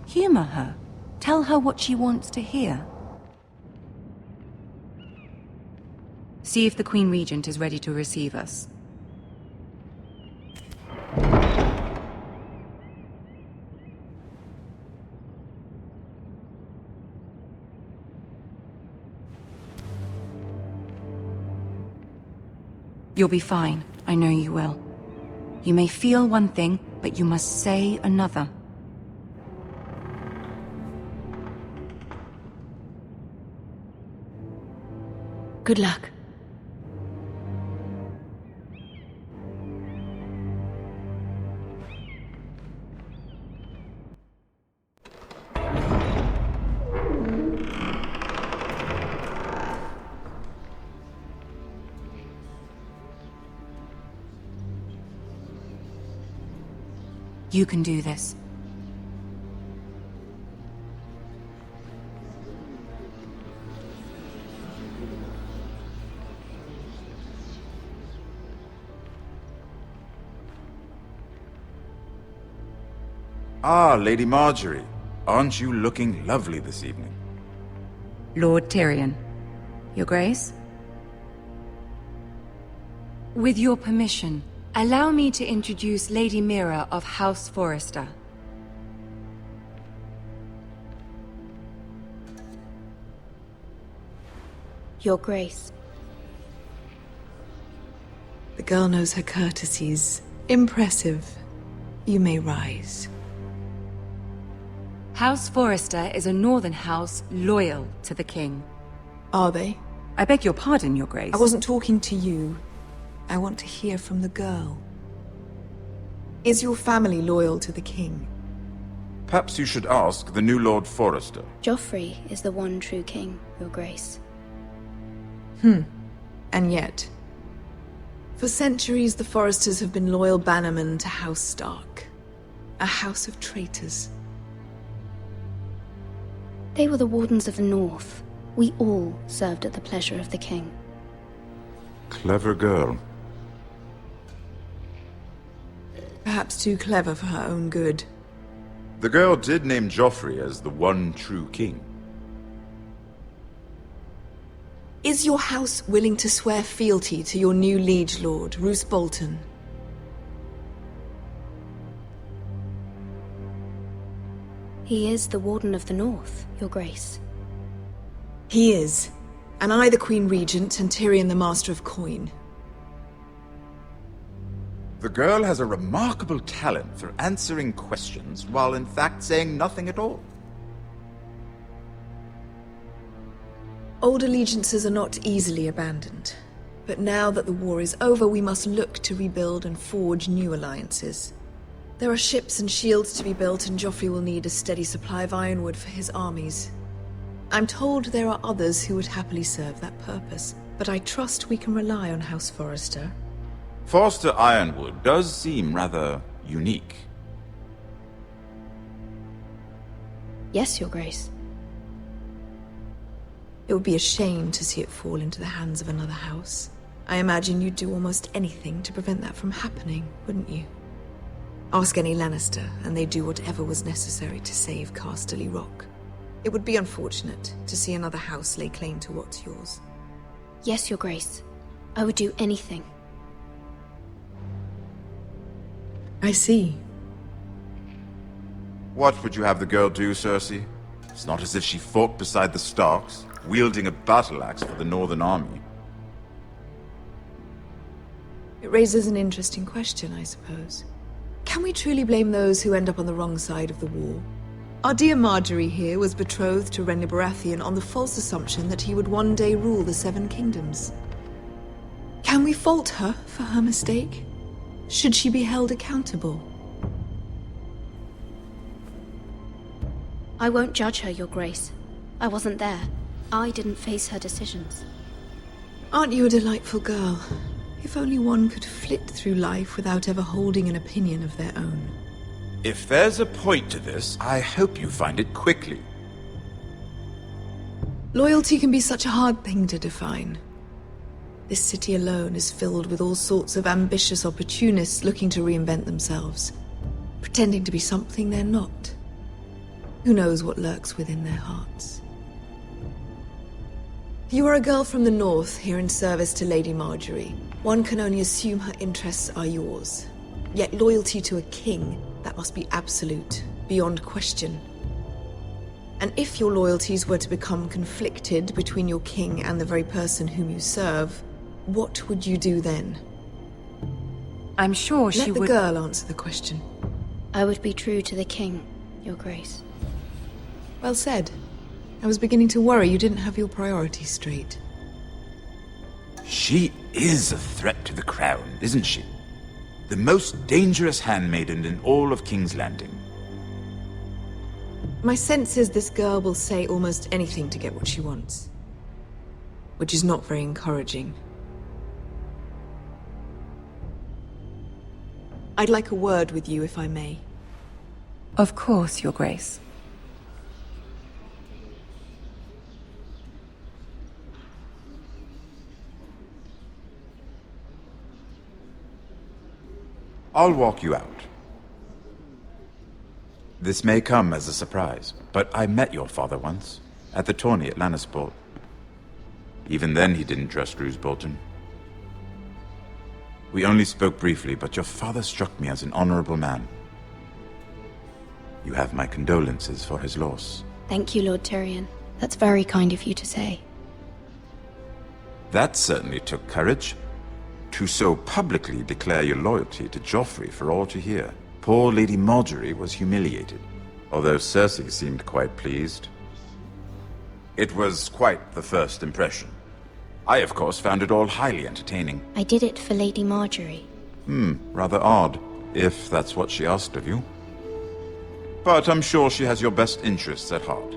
Humor her. Tell her what she wants to hear. See if the Queen Regent is ready to receive us. You'll be fine. I know you will. You may feel one thing, but you must say another. Good luck. You can do this. Ah, Lady Marjorie. Aren't you looking lovely this evening? Lord Tyrion. Your Grace? With your permission, allow me to introduce Lady Mira of House Forrester. Your Grace. The girl knows her courtesies. Impressive. You may rise. House Forrester is a northern house loyal to the king. Are they? I beg your pardon, Your Grace. I wasn't talking to you. I want to hear from the girl. Is your family loyal to the king? Perhaps you should ask the new Lord Forrester. Joffrey is the one true king, Your Grace. And yet... For centuries, the Forresters have been loyal bannermen to House Stark. A house of traitors. They were the Wardens of the North. We all served at the pleasure of the king. Clever girl. Perhaps too clever for her own good. The girl did name Joffrey as the one true king. Is your house willing to swear fealty to your new liege lord, Roose Bolton? He is the Warden of the North, Your Grace. He is. And I the Queen Regent and Tyrion the Master of Coin. The girl has a remarkable talent for answering questions while in fact saying nothing at all. Old allegiances are not easily abandoned. But now that the war is over, we must look to rebuild and forge new alliances. There are ships and shields to be built, and Joffrey will need a steady supply of ironwood for his armies. I'm told there are others who would happily serve that purpose, but I trust we can rely on House Forrester. Forster Ironwood does seem rather unique. Yes, Your Grace. It would be a shame to see it fall into the hands of another house. I imagine you'd do almost anything to prevent that from happening, wouldn't you? Ask any Lannister, and they'd do whatever was necessary to save Casterly Rock. It would be unfortunate to see another house lay claim to what's yours. Yes, Your Grace. I would do anything. I see. What would you have the girl do, Cersei? It's not as if she fought beside the Starks, wielding a battle axe for the Northern Army. It raises an interesting question, I suppose. Can we truly blame those who end up on the wrong side of the war? Our dear Marjorie here was betrothed to Renly Baratheon on the false assumption that he would one day rule the Seven Kingdoms. Can we fault her for her mistake? Should she be held accountable? I won't judge her, Your Grace. I wasn't there. I didn't face her decisions. Aren't you a delightful girl? If only one could flit through life without ever holding an opinion of their own. If there's a point to this, I hope you find it quickly. Loyalty can be such a hard thing to define. This city alone is filled with all sorts of ambitious opportunists looking to reinvent themselves, pretending to be something they're not. Who knows what lurks within their hearts? You are a girl from the north, here in service to Lady Marjorie. One can only assume her interests are yours. Yet loyalty to a king, that must be absolute, beyond question. And if your loyalties were to become conflicted between your king and the very person whom you serve, what would you do then? I'm sure she would... Let the girl answer the question. I would be true to the king, Your Grace. Well said. I was beginning to worry you didn't have your priorities straight. She is a threat to the crown, isn't she? The most dangerous handmaiden in all of King's Landing. My sense is this girl will say almost anything to get what she wants. Which is not very encouraging. I'd like a word with you, if I may. Of course, Your Grace. I'll walk you out. This may come as a surprise, but I met your father once, at the tourney at Lannisport. Even then he didn't trust Roose Bolton. We only spoke briefly, but your father struck me as an honorable man. You have my condolences for his loss. Thank you, Lord Tyrion. That's very kind of you to say. That certainly took courage. To so publicly declare your loyalty to Joffrey for all to hear. Poor Lady Margaery was humiliated, although Cersei seemed quite pleased. It was quite the first impression. I, of course, found it all highly entertaining. I did it for Lady Margaery. Rather odd, if that's what she asked of you. But I'm sure she has your best interests at heart.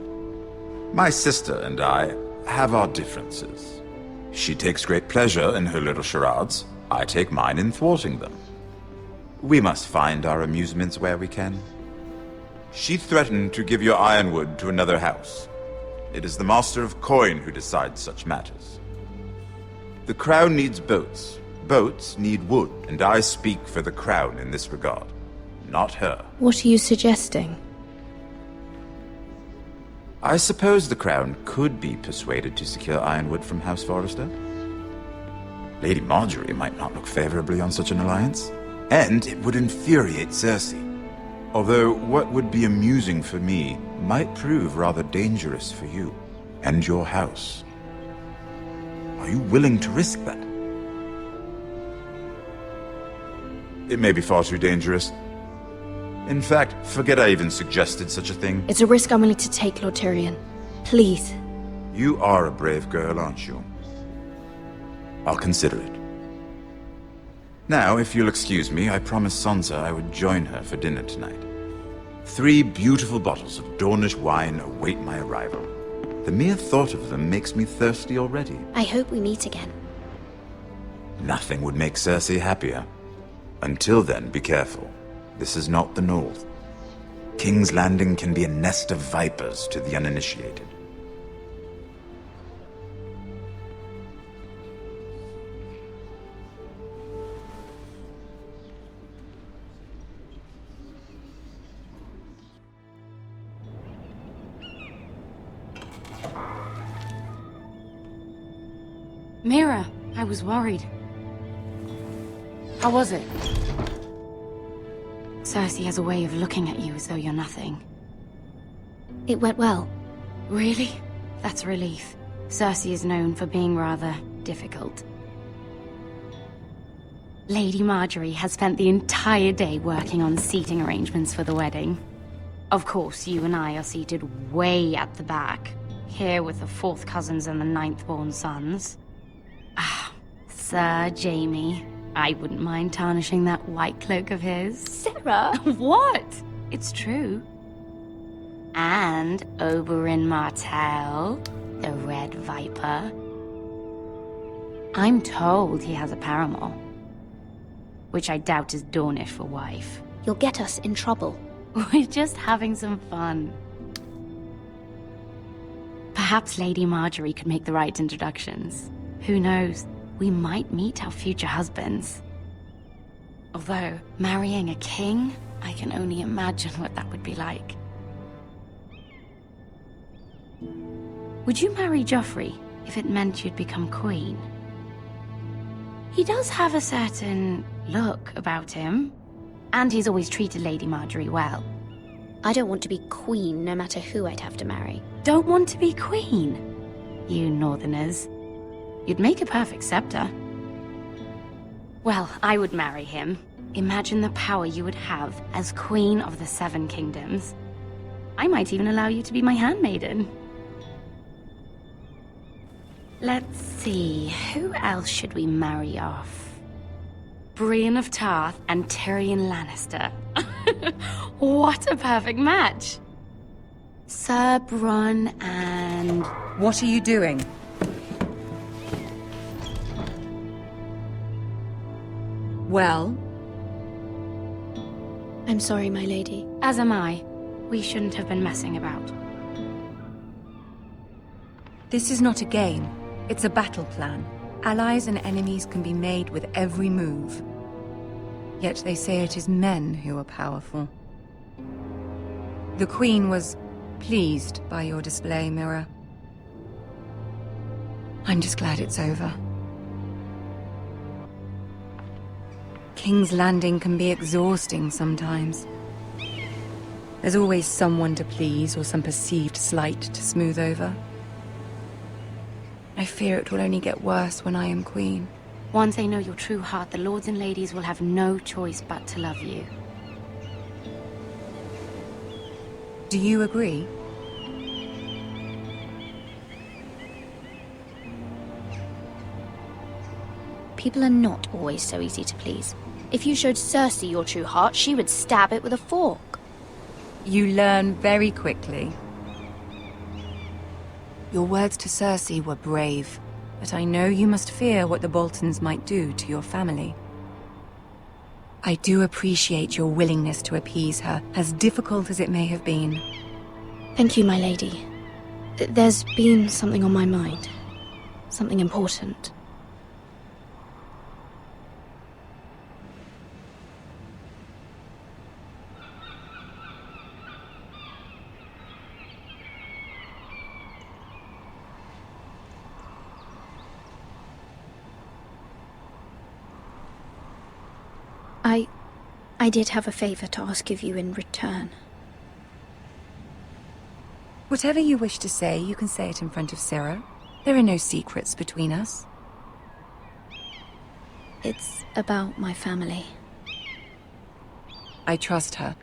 My sister and I have our differences. She takes great pleasure in her little charades. I take mine in thwarting them. We must find our amusements where we can. She threatened to give your ironwood to another house. It is the Master of Coin who decides such matters. The Crown needs boats. Boats need wood, and I speak for the Crown in this regard, not her. What are you suggesting? I suppose the Crown could be persuaded to secure ironwood from House Forrester. Lady Margaery might not look favorably on such an alliance, and it would infuriate Cersei. Although what would be amusing for me might prove rather dangerous for you and your house. Are you willing to risk that? It may be far too dangerous. In fact, forget I even suggested such a thing. It's a risk I'm willing to take, Lord Tyrion. Please. You are a brave girl, aren't you? I'll consider it. Now, if you'll excuse me, I promised Sansa I would join her for dinner tonight. 3 beautiful bottles of Dornish wine await my arrival. The mere thought of them makes me thirsty already. I hope we meet again. Nothing would make Cersei happier. Until then, be careful. This is not the North. King's Landing can be a nest of vipers to the uninitiated. Mira, I was worried. How was it? Cersei has a way of looking at you as though you're nothing. It went well. Really? That's a relief. Cersei is known for being rather difficult. Lady Margaery has spent the entire day working on seating arrangements for the wedding. Of course, you and I are seated way at the back, here with the 4th cousins and the 9th-born sons. Ah, Sir Jaime. I wouldn't mind tarnishing that white cloak of his. Sarah! What? It's true. And Oberyn Martell, the Red Viper. I'm told he has a paramour, which I doubt is Dornish for wife. You'll get us in trouble. We're just having some fun. Perhaps Lady Margaery could make the right introductions. Who knows? We might meet our future husbands. Although, marrying a king, I can only imagine what that would be like. Would you marry Joffrey if it meant you'd become queen? He does have a certain look about him, and he's always treated Lady Margaery well. I don't want to be queen, no matter who I'd have to marry. Don't want to be queen? You northerners. You'd make a perfect scepter. Well, I would marry him. Imagine the power you would have as Queen of the 7 Kingdoms. I might even allow you to be my handmaiden. Let's see, who else should we marry off? Brienne of Tarth and Tyrion Lannister. What a perfect match! Sir Bronn and... What are you doing? Well? I'm sorry, my lady. As am I. We shouldn't have been messing about. This is not a game. It's a battle plan. Allies and enemies can be made with every move. Yet they say it is men who are powerful. The Queen was pleased by your display, Mira. I'm just glad it's over. King's Landing can be exhausting sometimes. There's always someone to please or some perceived slight to smooth over. I fear it will only get worse when I am queen. Once they know your true heart, the lords and ladies will have no choice but to love you. Do you agree? People are not always so easy to please. If you showed Cersei your true heart, she would stab it with a fork. You learn very quickly. Your words to Cersei were brave, but I know you must fear what the Boltons might do to your family. I do appreciate your willingness to appease her, as difficult as it may have been. Thank you, my lady. There's been something on my mind. Something important. I did have a favor to ask of you in return. Whatever you wish to say, you can say it in front of Sarah. There are no secrets between us. It's about my family. I trust her.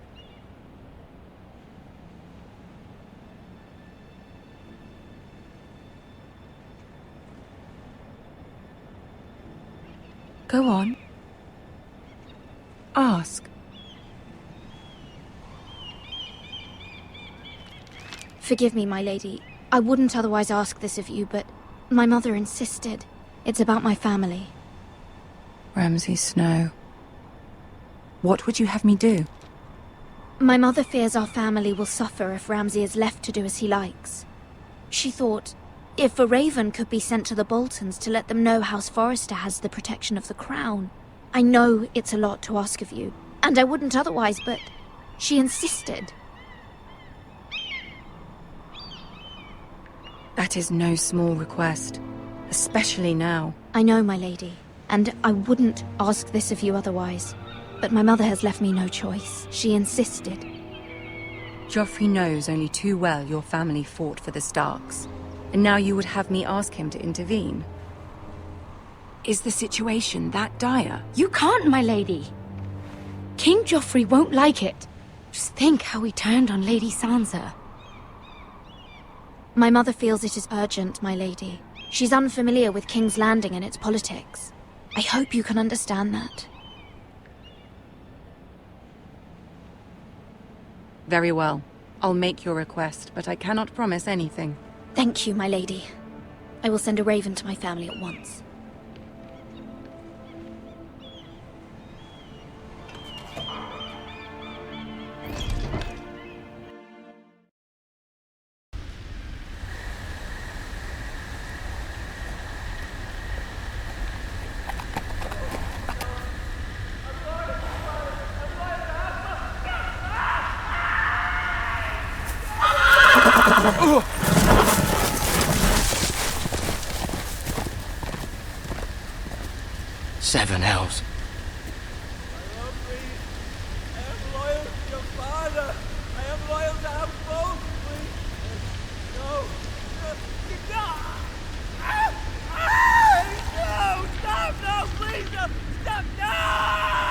Go on. Ask. Forgive me, my lady. I wouldn't otherwise ask this of you, but my mother insisted. It's about my family. Ramsay Snow. What would you have me do? My mother fears our family will suffer if Ramsay is left to do as he likes. She thought, if a raven could be sent to the Boltons to let them know House Forrester has the protection of the crown. I know it's a lot to ask of you, and I wouldn't otherwise, but she insisted. That is no small request, especially now. I know, my lady, and I wouldn't ask this of you otherwise. But my mother has left me no choice. She insisted. Joffrey knows only too well your family fought for the Starks, and now you would have me ask him to intervene. Is the situation that dire? You can't, my lady. King Joffrey won't like it. Just think how he turned on Lady Sansa. My mother feels it is urgent, my lady. She's unfamiliar with King's Landing and its politics. I hope you can understand that. Very well. I'll make your request, but I cannot promise anything. Thank you, my lady. I will send a raven to my family at once. Seven hells.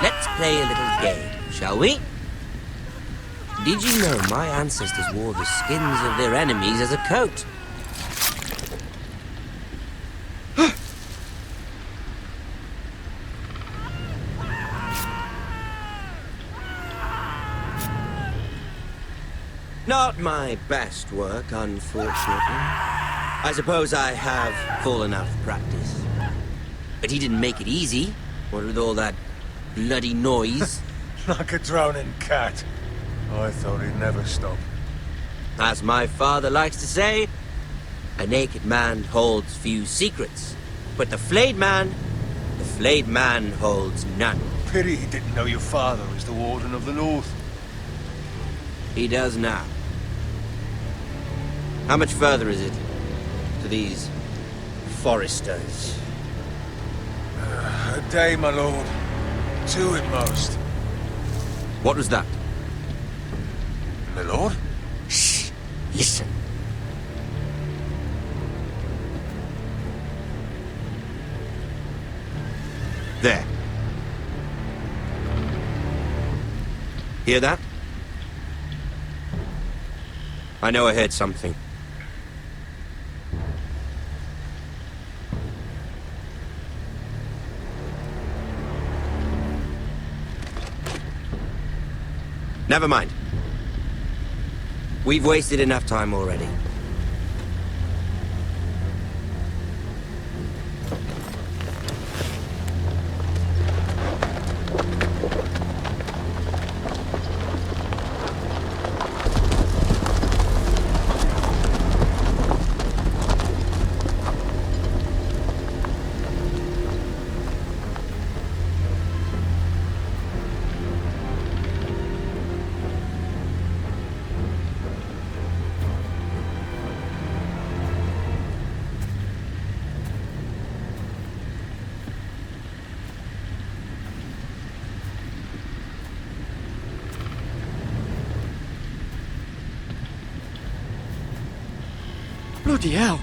Let's play a little game, shall we? Did you know my ancestors wore the skins of their enemies as a coat? Not my best work, unfortunately. I suppose I have full enough practice. But he didn't make it easy, what with all that bloody noise. Like a drowning cat. I thought he'd never stop. As my father likes to say, a naked man holds few secrets, but the flayed man holds none. Pity he didn't know your father was the Warden of the North. He does now. How much further is it to these foresters? A day, my lord. 2 at most. What was that? My lord? Shh! Listen. There. Hear that? I know I heard something. Never mind. We've wasted enough time already. Bloody hell.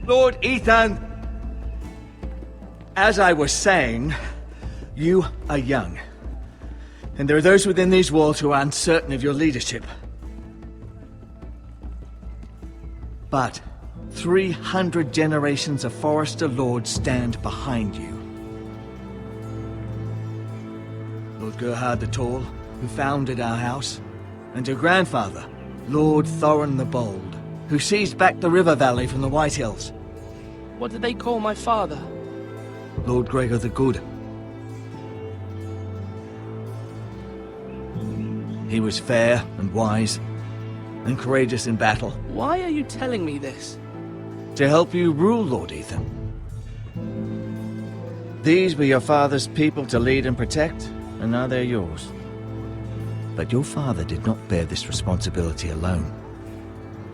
Lord Ethan, as I was saying, you are young. And there are those within these walls who are uncertain of your leadership. But 300 generations of Forester Lords stand behind you. Lord Gerhard the Tall, who founded our house, and your grandfather, Lord Thorin the Bold, who seized back the river valley from the White Hills. What did they call my father? Lord Gregor the Good. He was fair and wise, and courageous in battle. Why are you telling me this? To help you rule, Lord Ethan. These were your father's people to lead and protect, and now they're yours. But your father did not bear this responsibility alone.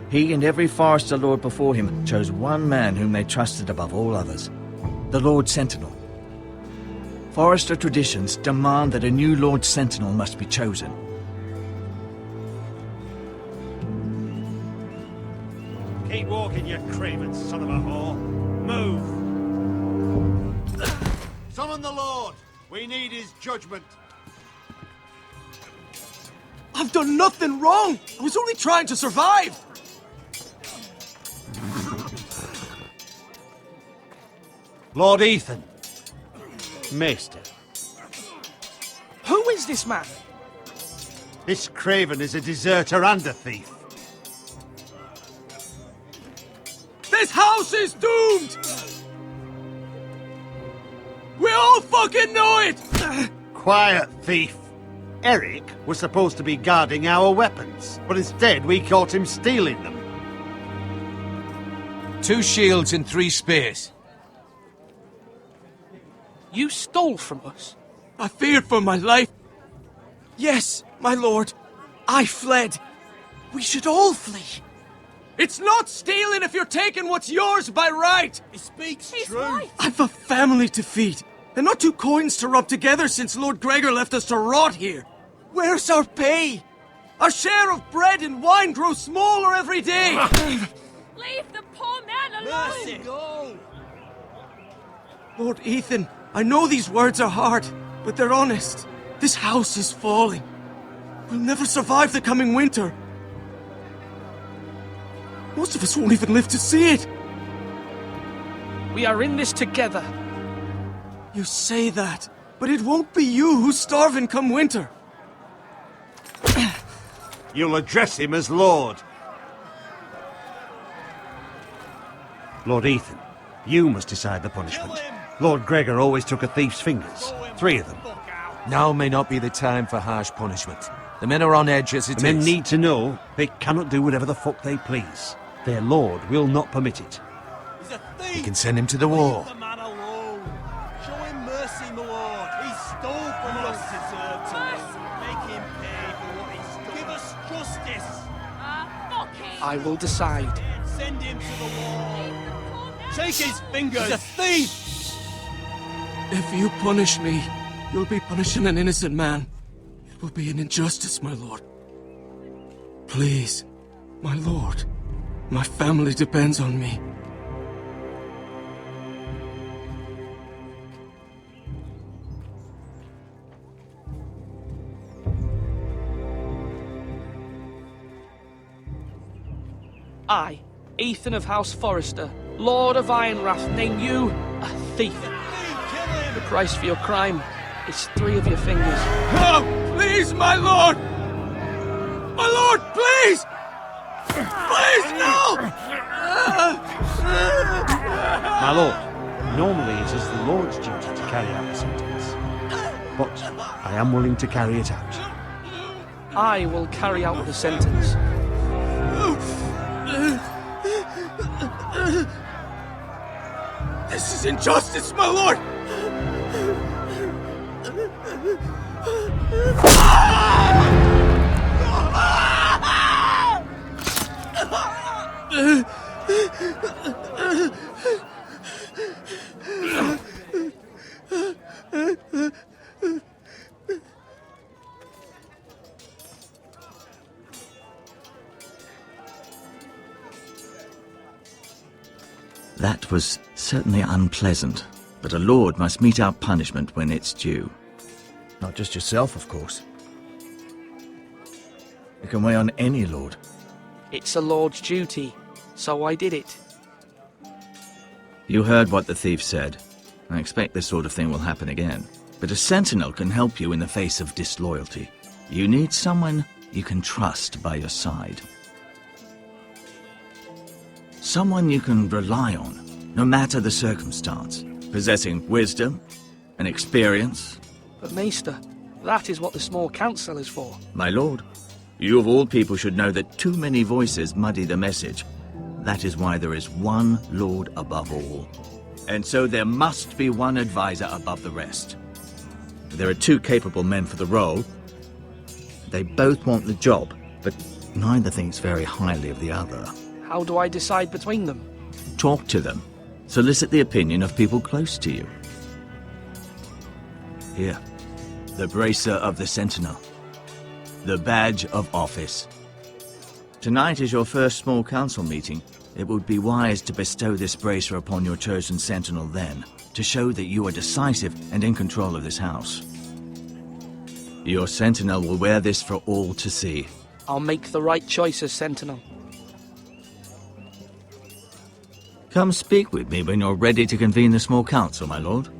He and every Forester Lord before him chose one man whom they trusted above all others, the Lord Sentinel. Forester traditions demand that a new Lord Sentinel must be chosen. Keep walking, you craven son of a whore. Move! Summon the Lord! We need his judgment. I've done nothing wrong! I was only trying to survive! Lord Ethan. Maester. Who is this man? This craven is a deserter and a thief. This house is doomed! We all fucking know it! Quiet, thief. Eric was supposed to be guarding our weapons, but instead we caught him stealing them. 2 shields and 3 spears. You stole from us? I feared for my life. Yes, my lord. I fled. We should all flee. It's not stealing if you're taking what's yours by right! He speaks truth. I've a family to feed, and not 2 coins to rub together since Lord Gregor left us to rot here. Where's our pay? Our share of bread and wine grows smaller every day! Leave the poor man alone! Mercy, go! Lord Ethan, I know these words are hard, but they're honest. This house is falling. We'll never survive the coming winter. Most of us won't even live to see it. We are in this together. You say that, but it won't be you who's starving come winter. You'll address him as Lord. Lord Ethan, you must decide the punishment. Lord Gregor always took a thief's fingers. 3 of them. Now may not be the time for harsh punishment. The men are on edge as it is. The men need to know they cannot do whatever the fuck they please. Their lord will not permit it. We can send him to the war. The man alone. Show him mercy, my lord. He stole from us. Deserve to live. Make him pay for what he stole. Give us justice. I will decide. Send him to the wall. Take his fingers. He's a thief. If you punish me, you'll be punishing an innocent man. It will be an injustice, my lord. Please, my lord. My family depends on me. I, Ethan of House Forrester, Lord of Ironrath, name you a thief. The price for your crime is 3 of your fingers. No! Please, my lord! My lord, please! Please, no! My lord, normally it is the lord's duty to carry out the sentence. But I am willing to carry it out. I will carry out the sentence. This is injustice, my lord! That was certainly unpleasant, but a lord must mete out punishment when it's due. Not just yourself, of course. It can weigh on any lord. It's a lord's duty, so I did it. You heard what the thief said. I expect this sort of thing will happen again. But a sentinel can help you in the face of disloyalty. You need someone you can trust by your side. Someone you can rely on, no matter the circumstance. Possessing wisdom and experience. But Maester, that is what the small council is for. My lord, you of all people should know that too many voices muddy the message. That is why there is one lord above all. And so there must be one advisor above the rest. There are 2 capable men for the role. They both want the job, but neither thinks very highly of the other. How do I decide between them? Talk to them. Solicit the opinion of people close to you. Here, the bracer of the Sentinel. The badge of office. Tonight is your first small council meeting. It would be wise to bestow this bracer upon your chosen Sentinel then, to show that you are decisive and in control of this house. Your Sentinel will wear this for all to see. I'll make the right choice as Sentinel. Come speak with me when you're ready to convene the small council, my lord.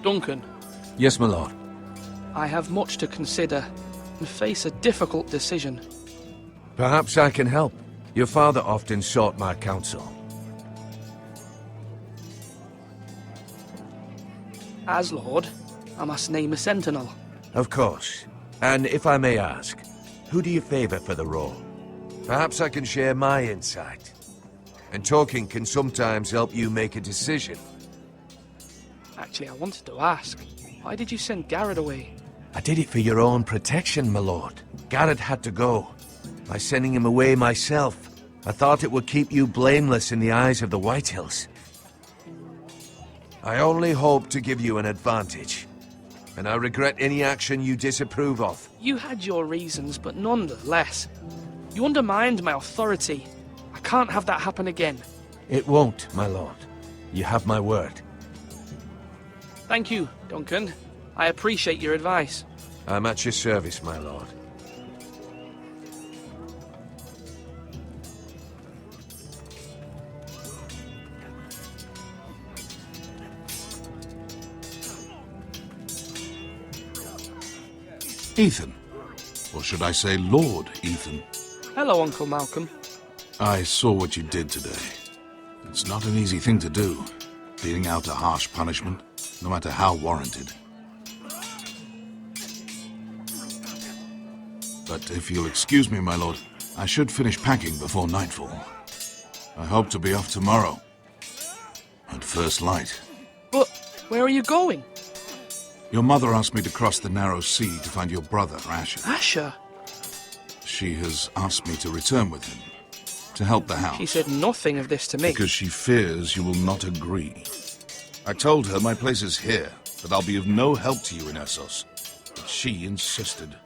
Duncan. Yes, my lord. I have much to consider and face a difficult decision. Perhaps I can help. Your father often sought my counsel. As Lord, I must name a sentinel. Of course. And if I may ask, who do you favor for the role? Perhaps I can share my insight. And talking can sometimes help you make a decision. Actually, I wanted to ask, why did you send Garrett away? I did it for your own protection, my lord. Garrett had to go. By sending him away myself, I thought it would keep you blameless in the eyes of the Whitehills. I only hope to give you an advantage, and I regret any action you disapprove of. You had your reasons, but nonetheless, you undermined my authority. I can't have that happen again. It won't, my lord. You have my word. Thank you, Duncan. I appreciate your advice. I'm at your service, my lord. Ethan. Or should I say Lord Ethan? Hello, Uncle Malcolm. I saw what you did today. It's not an easy thing to do, dealing out a harsh punishment, no matter how warranted. But if you'll excuse me, my lord, I should finish packing before nightfall. I hope to be off tomorrow. At first light. But where are you going? Your mother asked me to cross the narrow sea to find your brother, Asher. Asher? She has asked me to return with him, to help the house. She said nothing of this to me. Because she fears you will not agree. I told her my place is here, that I'll be of no help to you in Essos. But she insisted.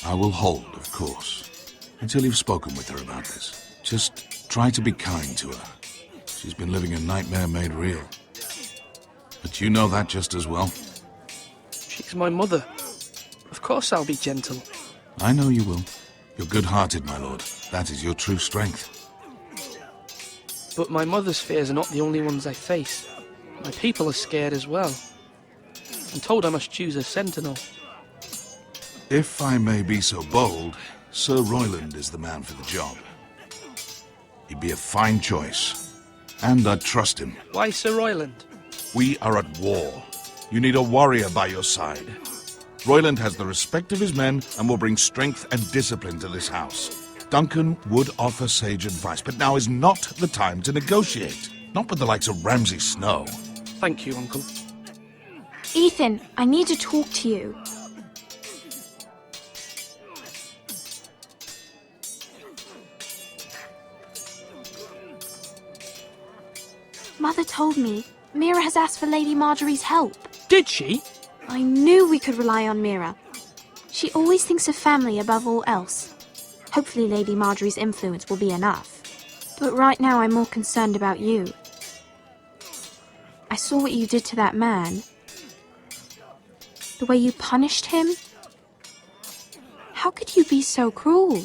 I will hold, of course, until you've spoken with her about this. Just try to be kind to her. She's been living a nightmare made real. But you know that just as well. She's my mother. Of course I'll be gentle. I know you will. You're good-hearted, my lord. That is your true strength. But my mother's fears are not the only ones I face. My people are scared as well. I'm told I must choose a sentinel. If I may be so bold, Sir Royland is the man for the job. He'd be a fine choice. And I'd trust him. Why Sir Royland? We are at war. You need a warrior by your side. Royland has the respect of his men and will bring strength and discipline to this house. Duncan would offer sage advice, but now is not the time to negotiate. Not with the likes of Ramsay Snow. Thank you, Uncle. Ethan, I need to talk to you. Mother told me Mira has asked for Lady Marjorie's help. Did she? I knew we could rely on Mira. She always thinks of family above all else. Hopefully Lady Marjorie's influence will be enough. But right now I'm more concerned about you. I saw what you did to that man. The way you punished him. How could you be so cruel?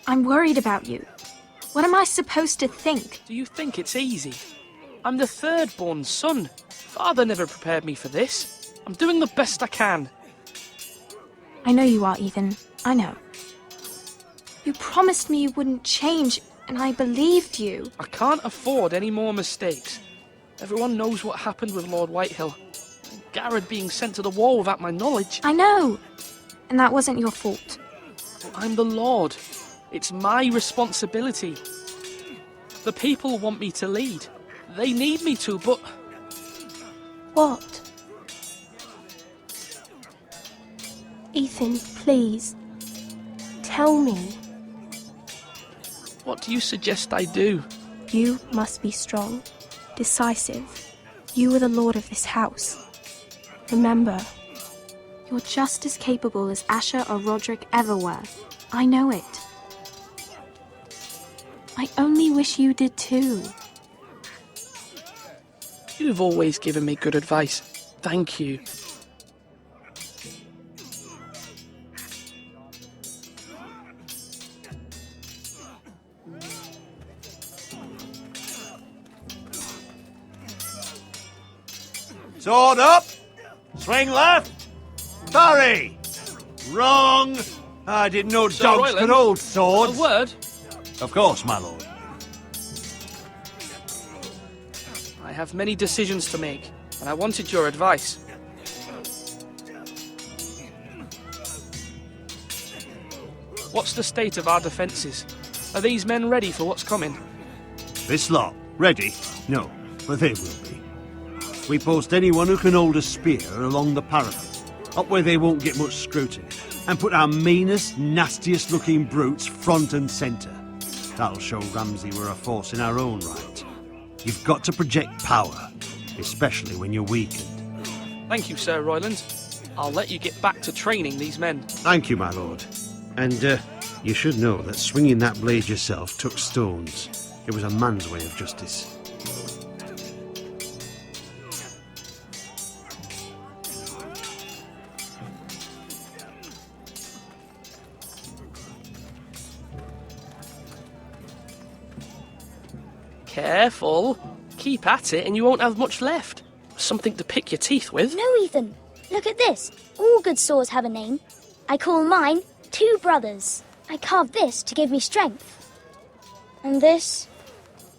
I'm worried about you. What am I supposed to think? Do you think it's easy? I'm the third-born son. Father never prepared me for this. I'm doing the best I can. I know you are, Ethan. I know. You promised me you wouldn't change, and I believed you. I can't afford any more mistakes. Everyone knows what happened with Lord Whitehill. Garrett being sent to the war without my knowledge. I know. And that wasn't your fault. But I'm the Lord. It's my responsibility. The people want me to lead. They need me to, but... What? Ethan, please. Tell me. What do you suggest I do? You must be strong, decisive. You are the lord of this house. Remember, you're just as capable as Asher or Roderick ever were. I know it. I only wish you did too. You've always given me good advice. Thank you. Sword up! Swing left! Parry! Wrong! I didn't know Sir dogs Royland, could hold swords. A word? Of course, my lord. I have many decisions to make, and I wanted your advice. What's the state of our defences? Are these men ready for what's coming? This lot, ready? No, but they will be. We post anyone who can hold a spear along the parapet, up where they won't get much scrutiny, and put our meanest, nastiest looking brutes front and centre. That'll show Ramsay we're a force in our own right. You've got to project power, especially when you're weakened. Thank you, Sir Royland. I'll let you get back to training these men. Thank you, my lord. And, you should know that swinging that blade yourself took stones. It was a man's way of justice. Careful. Keep at it and you won't have much left. Something to pick your teeth with. No, Ethan. Look at this. All good swords have a name. I call mine Two Brothers. I carved this to give me strength. And this,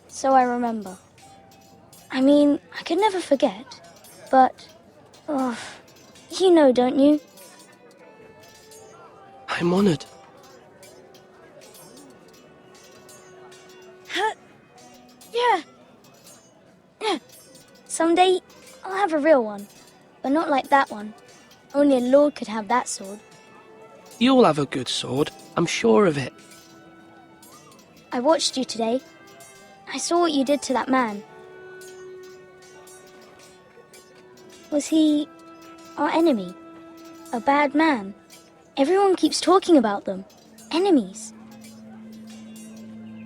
so I remember. I mean, I could never forget. But, you know, don't you? I'm honoured. Yeah. Someday, I'll have a real one. But not like that one. Only a lord could have that sword. You'll have a good sword. I'm sure of it. I watched you today. I saw what you did to that man. Was he our enemy? A bad man? Everyone keeps talking about them. Enemies.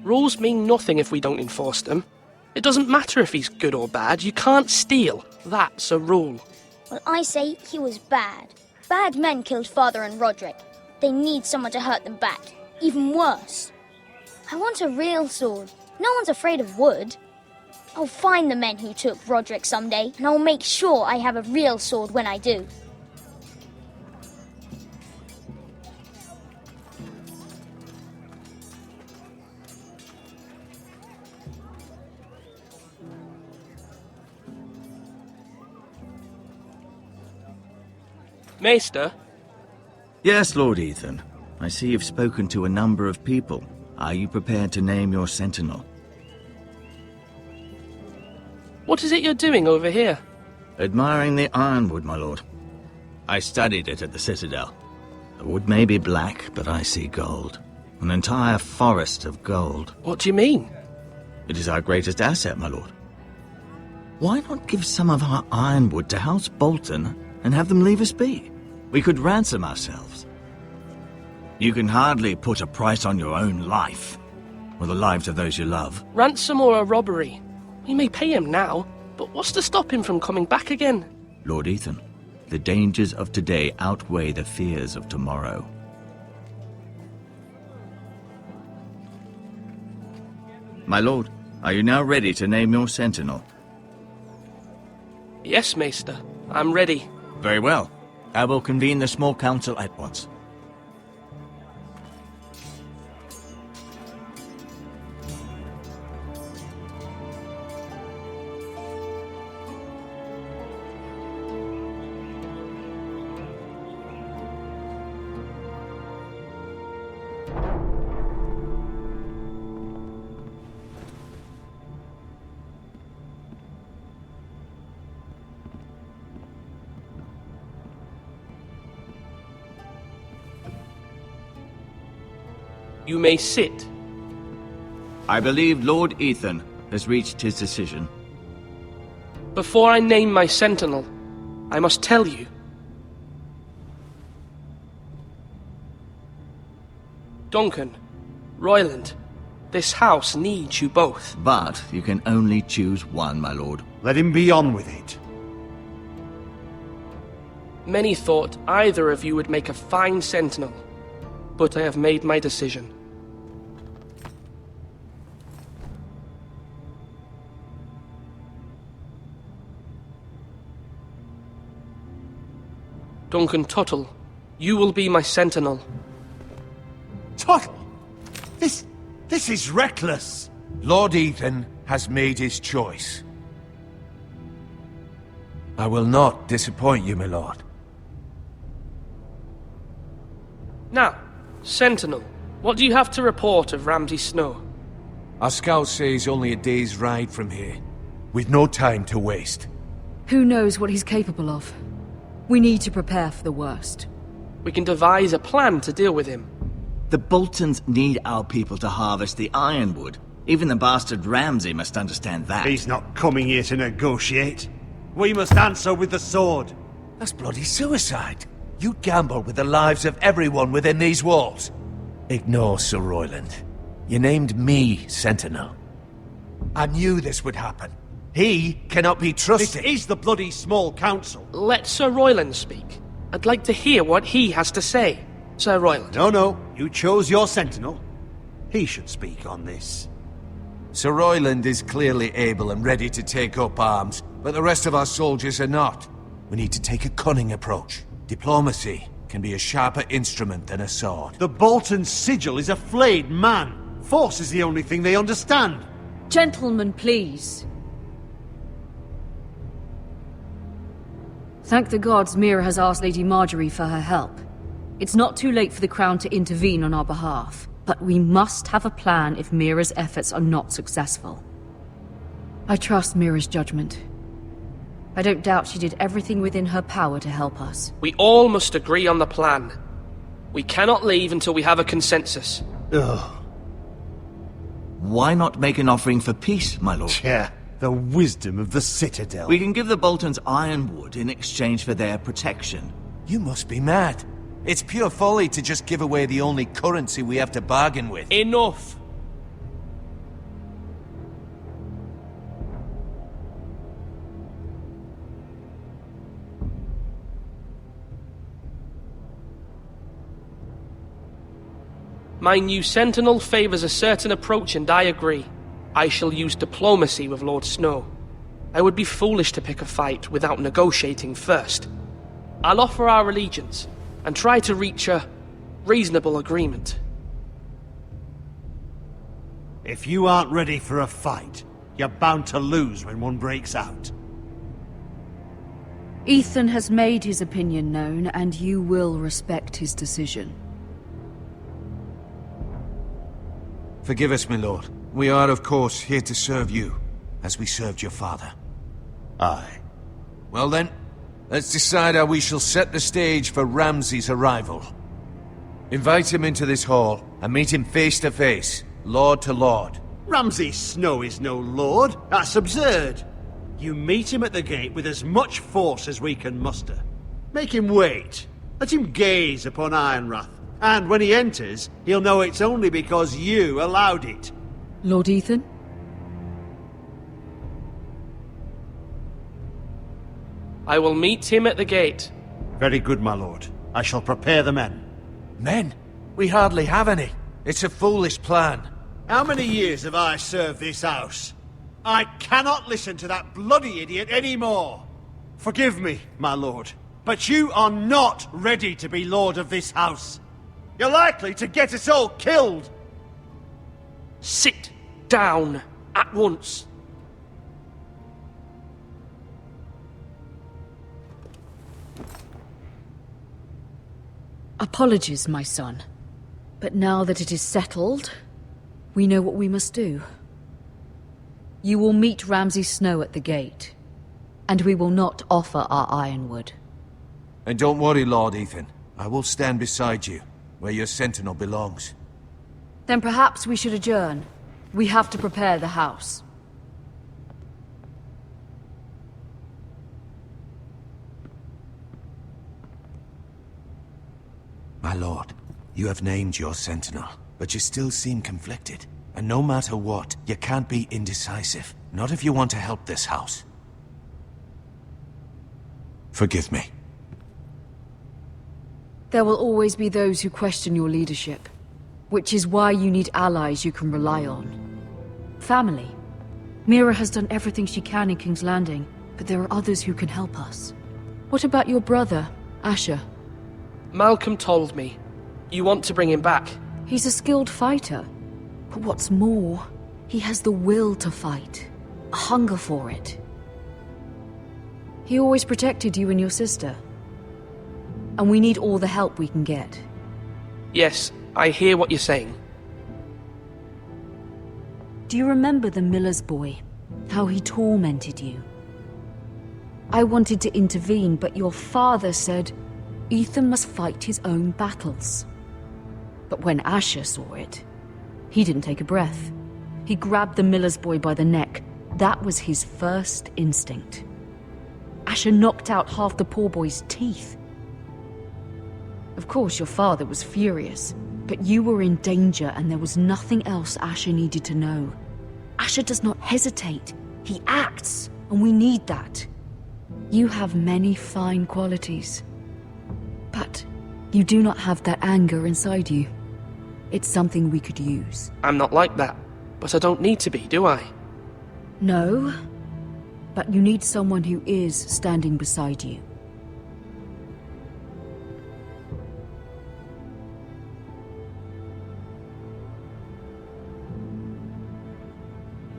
Rules mean nothing if we don't enforce them. It doesn't matter if he's good or bad. You can't steal. That's a rule. Well, I say he was bad. Bad men killed Father and Roderick. They need someone to hurt them back. Even worse. I want a real sword. No one's afraid of wood. I'll find the men who took Roderick someday, and I'll make sure I have a real sword when I do. Maester? Yes, Lord Ethan. I see you've spoken to a number of people. Are you prepared to name your sentinel? What is it you're doing over here? Admiring the ironwood, my lord. I studied it at the Citadel. The wood may be black, but I see gold. An entire forest of gold. What do you mean? It is our greatest asset, my lord. Why not give some of our ironwood to House Bolton and have them leave us be? We could ransom ourselves. You can hardly put a price on your own life, or the lives of those you love. Ransom or a robbery? We may pay him now, but what's to stop him from coming back again? Lord Ethan, the dangers of today outweigh the fears of tomorrow. My lord, are you now ready to name your sentinel? Yes, Maester. I'm ready. Very well. I will convene the small council at once. You may sit. I believe Lord Ethan has reached his decision. Before I name my sentinel, I must tell you. Duncan, Royland, this house needs you both. But you can only choose one, my lord. Let him be on with it. Many thought either of you would make a fine sentinel, but I have made my decision. Duncan Tuttle, you will be my sentinel. Tuttle! This is reckless! Lord Ethan has made his choice. I will not disappoint you, my lord. Now, Sentinel, what do you have to report of Ramsay Snow? Our scouts say he's only a day's ride from here, with no time to waste. Who knows what he's capable of? We need to prepare for the worst. We can devise a plan to deal with him. The Boltons need our people to harvest the ironwood. Even the bastard Ramsay must understand that. He's not coming here to negotiate. We must answer with the sword. That's bloody suicide. You gamble with the lives of everyone within these walls. Ignore Sir Royland. You named me Sentinel. I knew this would happen. He cannot be trusted. This is the bloody small council. Let Sir Royland speak. I'd like to hear what he has to say. Sir Royland. No. You chose your sentinel. He should speak on this. Sir Royland is clearly able and ready to take up arms, but the rest of our soldiers are not. We need to take a cunning approach. Diplomacy can be a sharper instrument than a sword. The Bolton sigil is a flayed man. Force is the only thing they understand. Gentlemen, please. Thank the gods Mira has asked Lady Marjorie for her help. It's not too late for the Crown to intervene on our behalf, but we must have a plan if Mira's efforts are not successful. I trust Mira's judgment. I don't doubt she did everything within her power to help us. We all must agree on the plan. We cannot leave until we have a consensus. Ugh. Why not make an offering for peace, my lord? Yeah, the wisdom of the Citadel. We can give the Boltons ironwood in exchange for their protection. You must be mad. It's pure folly to just give away the only currency we have to bargain with. Enough! My new sentinel favors a certain approach, and I agree. I shall use diplomacy with Lord Snow. I would be foolish to pick a fight without negotiating first. I'll offer our allegiance, and try to reach a reasonable agreement. If you aren't ready for a fight, you're bound to lose when one breaks out. Ethan has made his opinion known, and you will respect his decision. Forgive us, my lord. We are, of course, here to serve you, as we served your father. Aye. Well then, let's decide how we shall set the stage for Ramsay's arrival. Invite him into this hall, and meet him face to face, lord to lord. Ramsay Snow is no lord. That's absurd. You meet him at the gate with as much force as we can muster. Make him wait. Let him gaze upon Ironrath. And when he enters, he'll know it's only because you allowed it. Lord Ethan? I will meet him at the gate. Very good, my lord. I shall prepare the men. Men? We hardly have any. It's a foolish plan. How many years have I served this house? I cannot listen to that bloody idiot anymore. Forgive me, my lord, but you are not ready to be lord of this house. You're likely to get us all killed. Sit down at once. Apologies, my son. But now that it is settled, we know what we must do. You will meet Ramsay Snow at the gate, and we will not offer our ironwood. And don't worry, Lord Ethan. I will stand beside you, where your sentinel belongs. Then perhaps we should adjourn. We have to prepare the house. My lord, you have named your sentinel, but you still seem conflicted. And no matter what, you can't be indecisive. Not if you want to help this house. Forgive me. There will always be those who question your leadership, which is why you need allies you can rely on. Family. Mira has done everything she can in King's Landing, but there are others who can help us. What about your brother, Asher? Malcolm told me. You want to bring him back? He's a skilled fighter. But what's more, he has the will to fight. A hunger for it. He always protected you and your sister. And we need all the help we can get. Yes, I hear what you're saying. Do you remember the miller's boy? How he tormented you? I wanted to intervene, but your father said Ethan must fight his own battles. But when Asher saw it, he didn't take a breath. He grabbed the miller's boy by the neck. That was his first instinct. Asher knocked out half the poor boy's teeth. Of course, your father was furious, but you were in danger and there was nothing else Asher needed to know. Asher does not hesitate. He acts, and we need that. You have many fine qualities, but you do not have that anger inside you. It's something we could use. I'm not like that, but I don't need to be, do I? No, but you need someone who is standing beside you.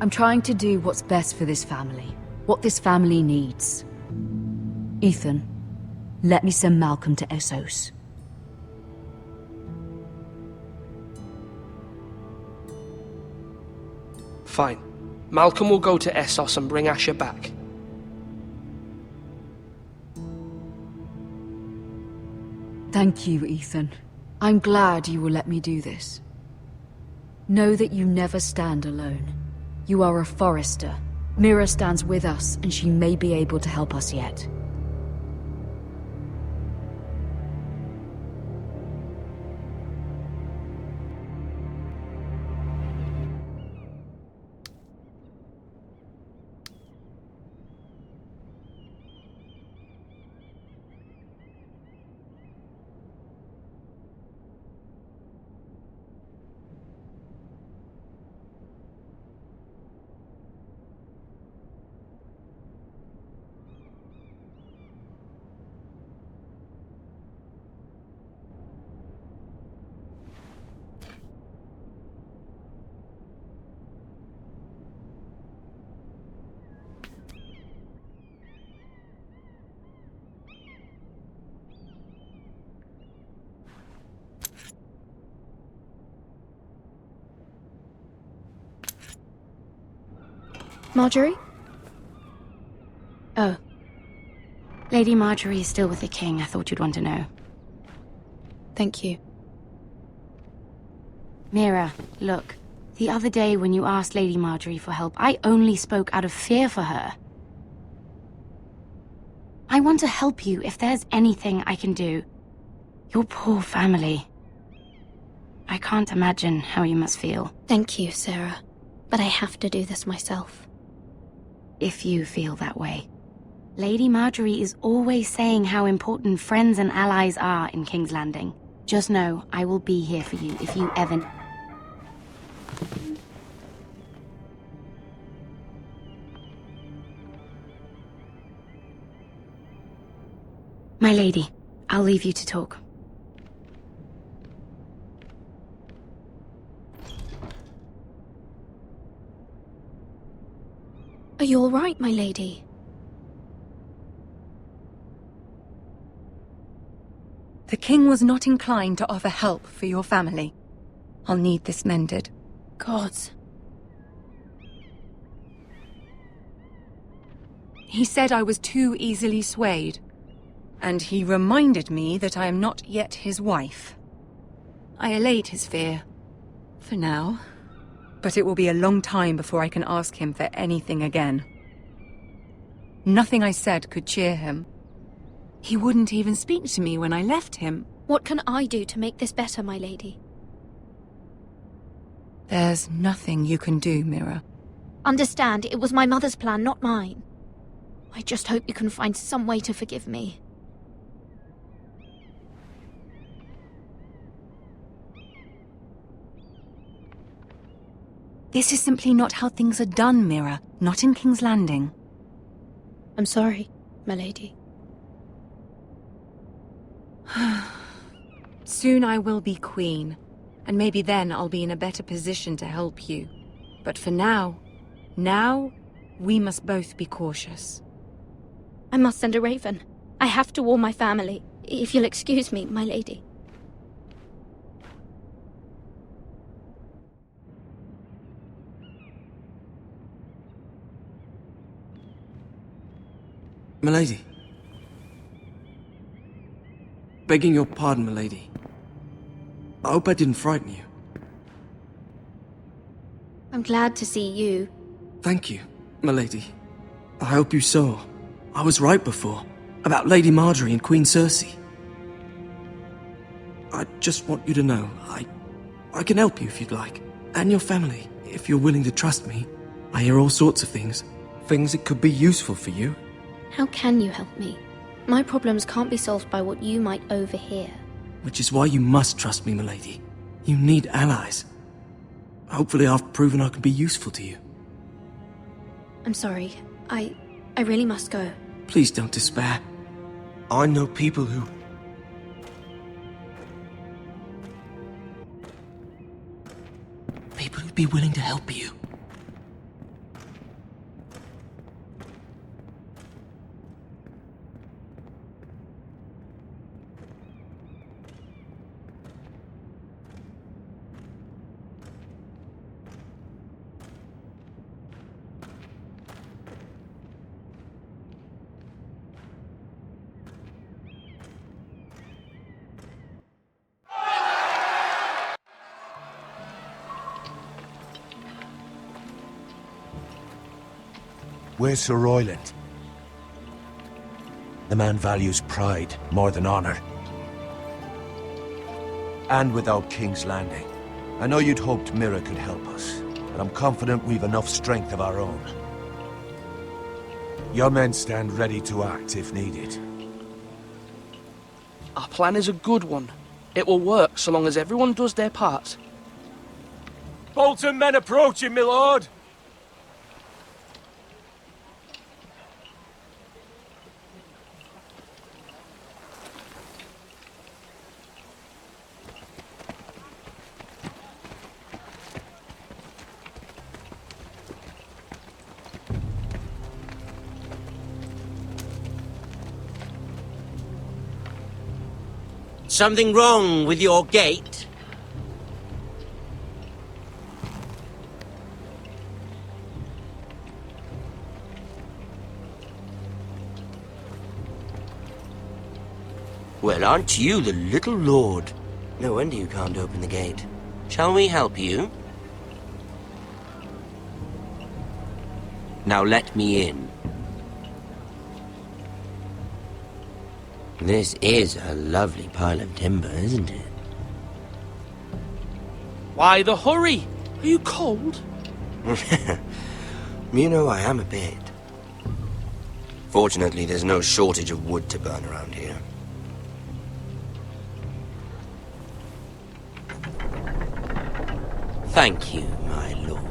I'm trying to do what's best for this family, what this family needs. Ethan, let me send Malcolm to Essos. Fine. Malcolm will go to Essos and bring Asher back. Thank you, Ethan. I'm glad you will let me do this. Know that you never stand alone. You are a Forrester. Mira stands with us, and she may be able to help us yet. Marjorie? Oh. Lady Marjorie is still with the king. I thought you'd want to know. Thank you. Mira, look. The other day when you asked Lady Marjorie for help, I only spoke out of fear for her. I want to help you if there's anything I can do. Your poor family. I can't imagine how you must feel. Thank you, Sarah. But I have to do this myself. If you feel that way. Lady Marjorie is always saying how important friends and allies are in King's Landing. Just know, I will be here for you if you ever... My lady, I'll leave you to talk. Are you all right, my lady? The king was not inclined to offer help for your family. I'll need this mended. Gods. He said I was too easily swayed. And he reminded me that I am not yet his wife. I allayed his fear. For now. But it will be a long time before I can ask him for anything again. Nothing I said could cheer him. He wouldn't even speak to me when I left him. What can I do to make this better, my lady? There's nothing you can do, Mira. Understand, it was my mother's plan, not mine. I just hope you can find some way to forgive me. This is simply not how things are done, Mira. Not in King's Landing. I'm sorry, my lady. Soon I will be queen, and maybe then I'll be in a better position to help you. But for now, we must both be cautious. I must send a raven. I have to warn my family. If you'll excuse me, my lady. Milady. Begging your pardon, milady. I hope I didn't frighten you. I'm glad to see you. Thank you, milady. I hope you saw. I was right before. About Lady Marjorie and Queen Cersei. I just want you to know, I can help you if you'd like. And your family, if you're willing to trust me. I hear all sorts of things. Things that could be useful for you. How can you help me? My problems can't be solved by what you might overhear. Which is why you must trust me, milady. You need allies. Hopefully I've proven I can be useful to you. I'm sorry. I really must go. Please don't despair. I know people who... People who'd be willing to help you. Where's Sir Royland? The man values pride more than honor. And without King's Landing. I know you'd hoped Mira could help us, but I'm confident we've enough strength of our own. Your men stand ready to act if needed. Our plan is a good one. It will work so long as everyone does their part. Bolton men approaching, my lord! Something wrong with your gate? Well, aren't you the little lord? No wonder you can't open the gate. Shall we help you? Now let me in. This is a lovely pile of timber, isn't it? Why the hurry? Are you cold? You know, I am a bit. Fortunately, there's no shortage of wood to burn around here. Thank you, my lord.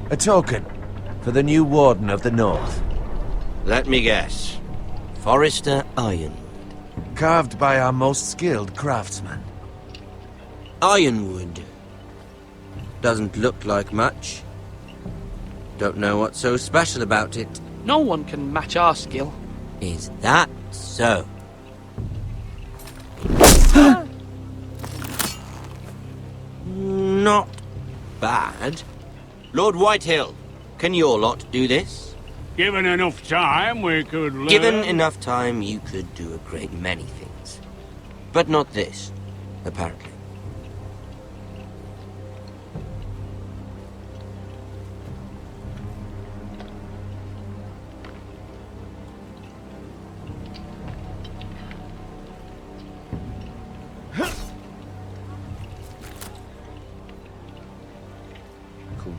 A token for the new Warden of the North. Let me guess. Forrester Ironwood. Carved by our most skilled craftsman. Ironwood. Doesn't look like much. Don't know what's so special about it. No one can match our skill. Is that so? Not bad. Lord Whitehill, can your lot do this? Given enough time, we could learn... Given enough time, you could do a great many things. But not this, apparently.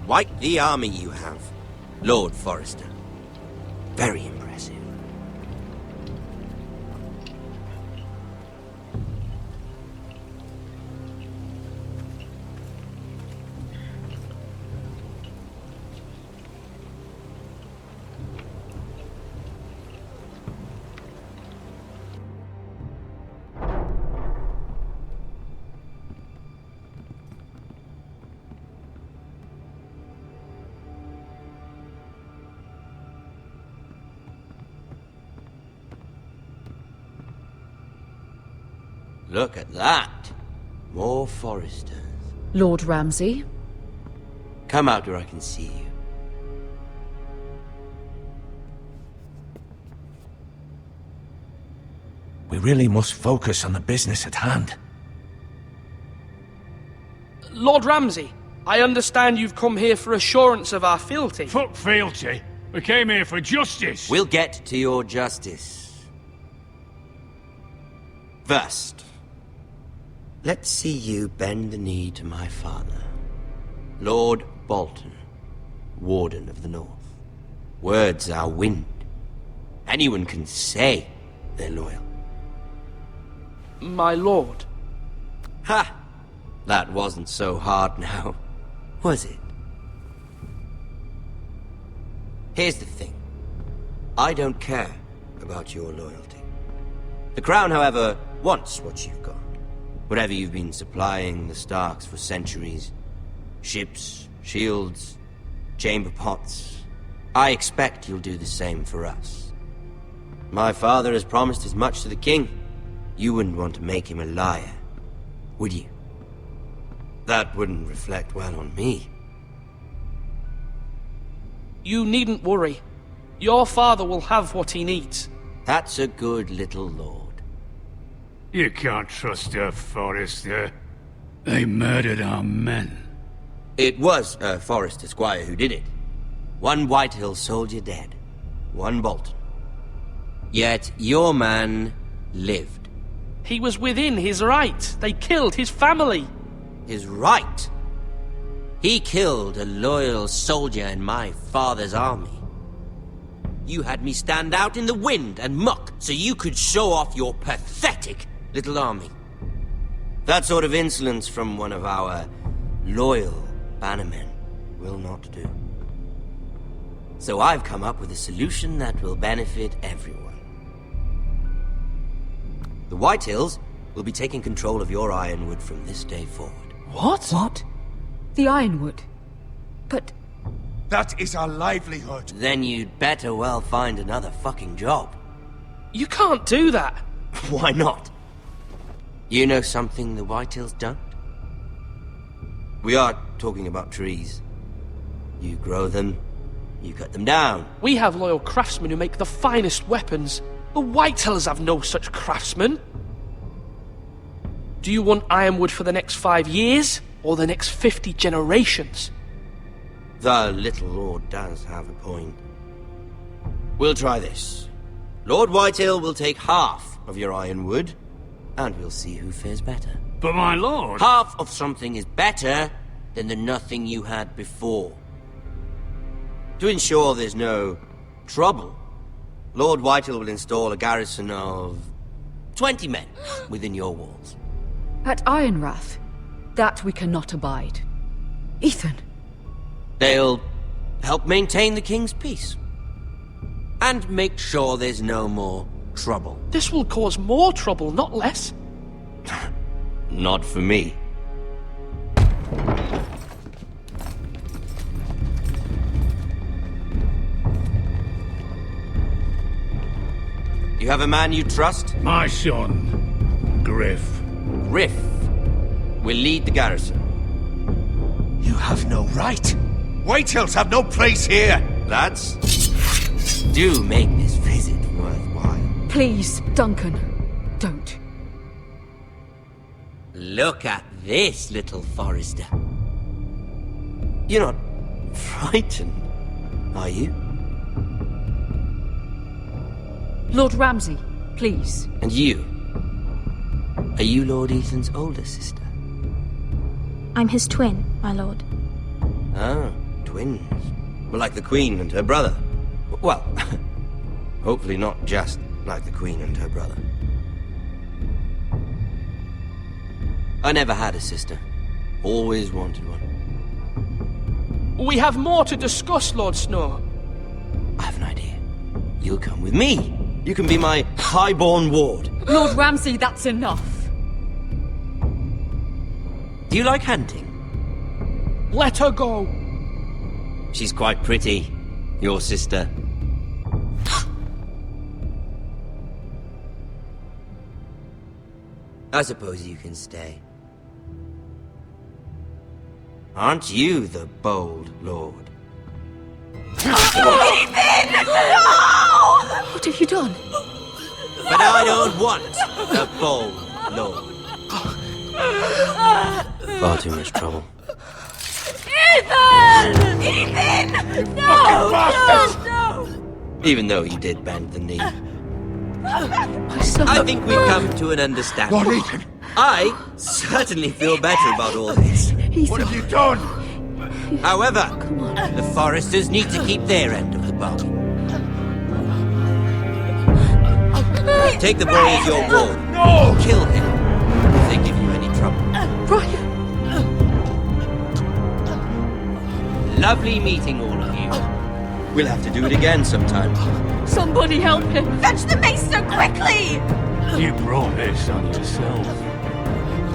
Quite the army you have, Lord Forrester. Very impressive. Look at that. More Forresters. Lord Ramsay? Come out where I can see you. We really must focus on the business at hand. Lord Ramsay, I understand you've come here for assurance of our fealty. Fuck fealty. We came here for justice. We'll get to your justice. First, let's see you bend the knee to my father, Lord Bolton, Warden of the North. Words are wind. Anyone can say they're loyal. My lord. Ha! That wasn't so hard now, was it? Here's the thing. I don't care about your loyalty. The Crown, however, wants what you've got. Whatever you've been supplying the Starks for centuries. Ships, shields, chamber pots. I expect you'll do the same for us. My father has promised as much to the king. You wouldn't want to make him a liar, would you? That wouldn't reflect well on me. You needn't worry. Your father will have what he needs. That's a good little lord. You can't trust her, Forrester. They murdered our men. It was a Forrester squire who did it. One Whitehill soldier dead. One Bolton. Yet your man lived. He was within his right. They killed his family. His right? He killed a loyal soldier in my father's army. You had me stand out in the wind and muck so you could show off your pathetic little army. That sort of insolence from one of our loyal bannermen will not do. So I've come up with a solution that will benefit everyone. The Whitehills will be taking control of your ironwood from this day forward. What? What? The ironwood? But... That is our livelihood. Then you'd better well find another fucking job. You can't do that. Why not? You know something the Whitehills don't? We are talking about trees. You grow them, you cut them down. We have loyal craftsmen who make the finest weapons. The Whitehills have no such craftsmen. Do you want ironwood for the next 5 years, or the next 50 generations? The little lord does have a point. We'll try this. Lord Whitehill will take half of your ironwood, and we'll see who fares better. But my lord... Half of something is better than the nothing you had before. To ensure there's no trouble, Lord Whitehill will install a garrison of 20 men within your walls. At Ironrath? That we cannot abide. Ethan! They'll help maintain the king's peace. And make sure there's no more trouble. This will cause more trouble, not less. Not for me. You have a man you trust? My son, Griff. Griff will lead the garrison. You have no right. Whitehills have no place here. Lads, do make this visit worthwhile. Please, Duncan, don't. Look at this, little Forrester. You're not frightened, are you? Lord Ramsay, please. And you? Are you Lord Ethan's older sister? I'm his twin, my lord. Ah, twins. Well, like the Queen and her brother. Well, hopefully not just like the Queen and her brother. I never had a sister. Always wanted one. We have more to discuss, Lord Snow. I have an idea. You'll come with me. You can be my highborn ward. Lord Ramsay, that's enough. Do you like hunting? Let her go. She's quite pretty, your sister. I suppose you can stay. Aren't you the bold lord? Ethan! No! What have you done? But I don't want the bold lord. Far too much trouble. Ethan! Ethan! No! No! Even though he did bend the knee. My son. I think we've come to an understanding. Lord Ethan! I certainly feel better about all this. What have you done? However, the Foresters need to keep their end of the bargain. Take the boy as your ward. No! Kill him if they give you any trouble. Ryan! Lovely meeting all of you. We'll have to do it again sometime. Somebody help him! Fetch the maester quickly! You brought this on yourself.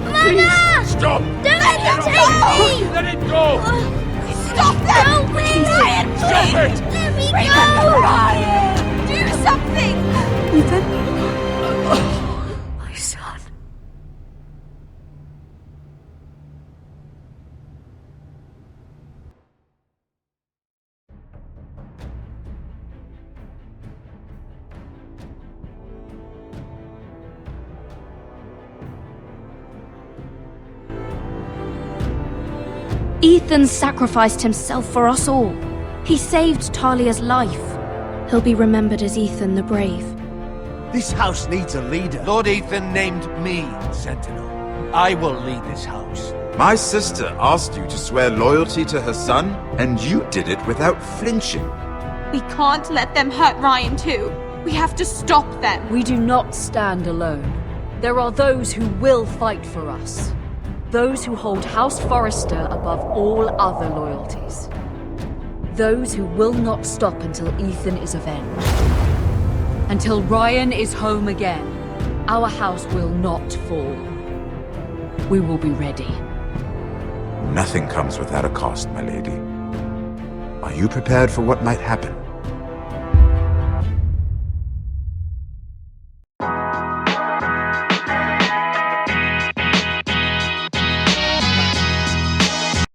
Mama! Stop! Don't let him take me! Let it go! Stop them! Help me! Ryan, Stop please! it! Let me Remember go! Ryan! Do something! Ethan? My son. Ethan sacrificed himself for us all. He saved Talia's life. He'll be remembered as Ethan the Brave. This house needs a leader. Lord Ethan named me Sentinel. I will lead this house. My sister asked you to swear loyalty to her son, and you did it without flinching. We can't let them hurt Ryan too. We have to stop them. We do not stand alone. There are those who will fight for us. Those who hold House Forrester above all other loyalties. Those who will not stop until Ethan is avenged. Until Ryan is home again, our house will not fall. We will be ready. Nothing comes without a cost, my lady. Are you prepared for what might happen?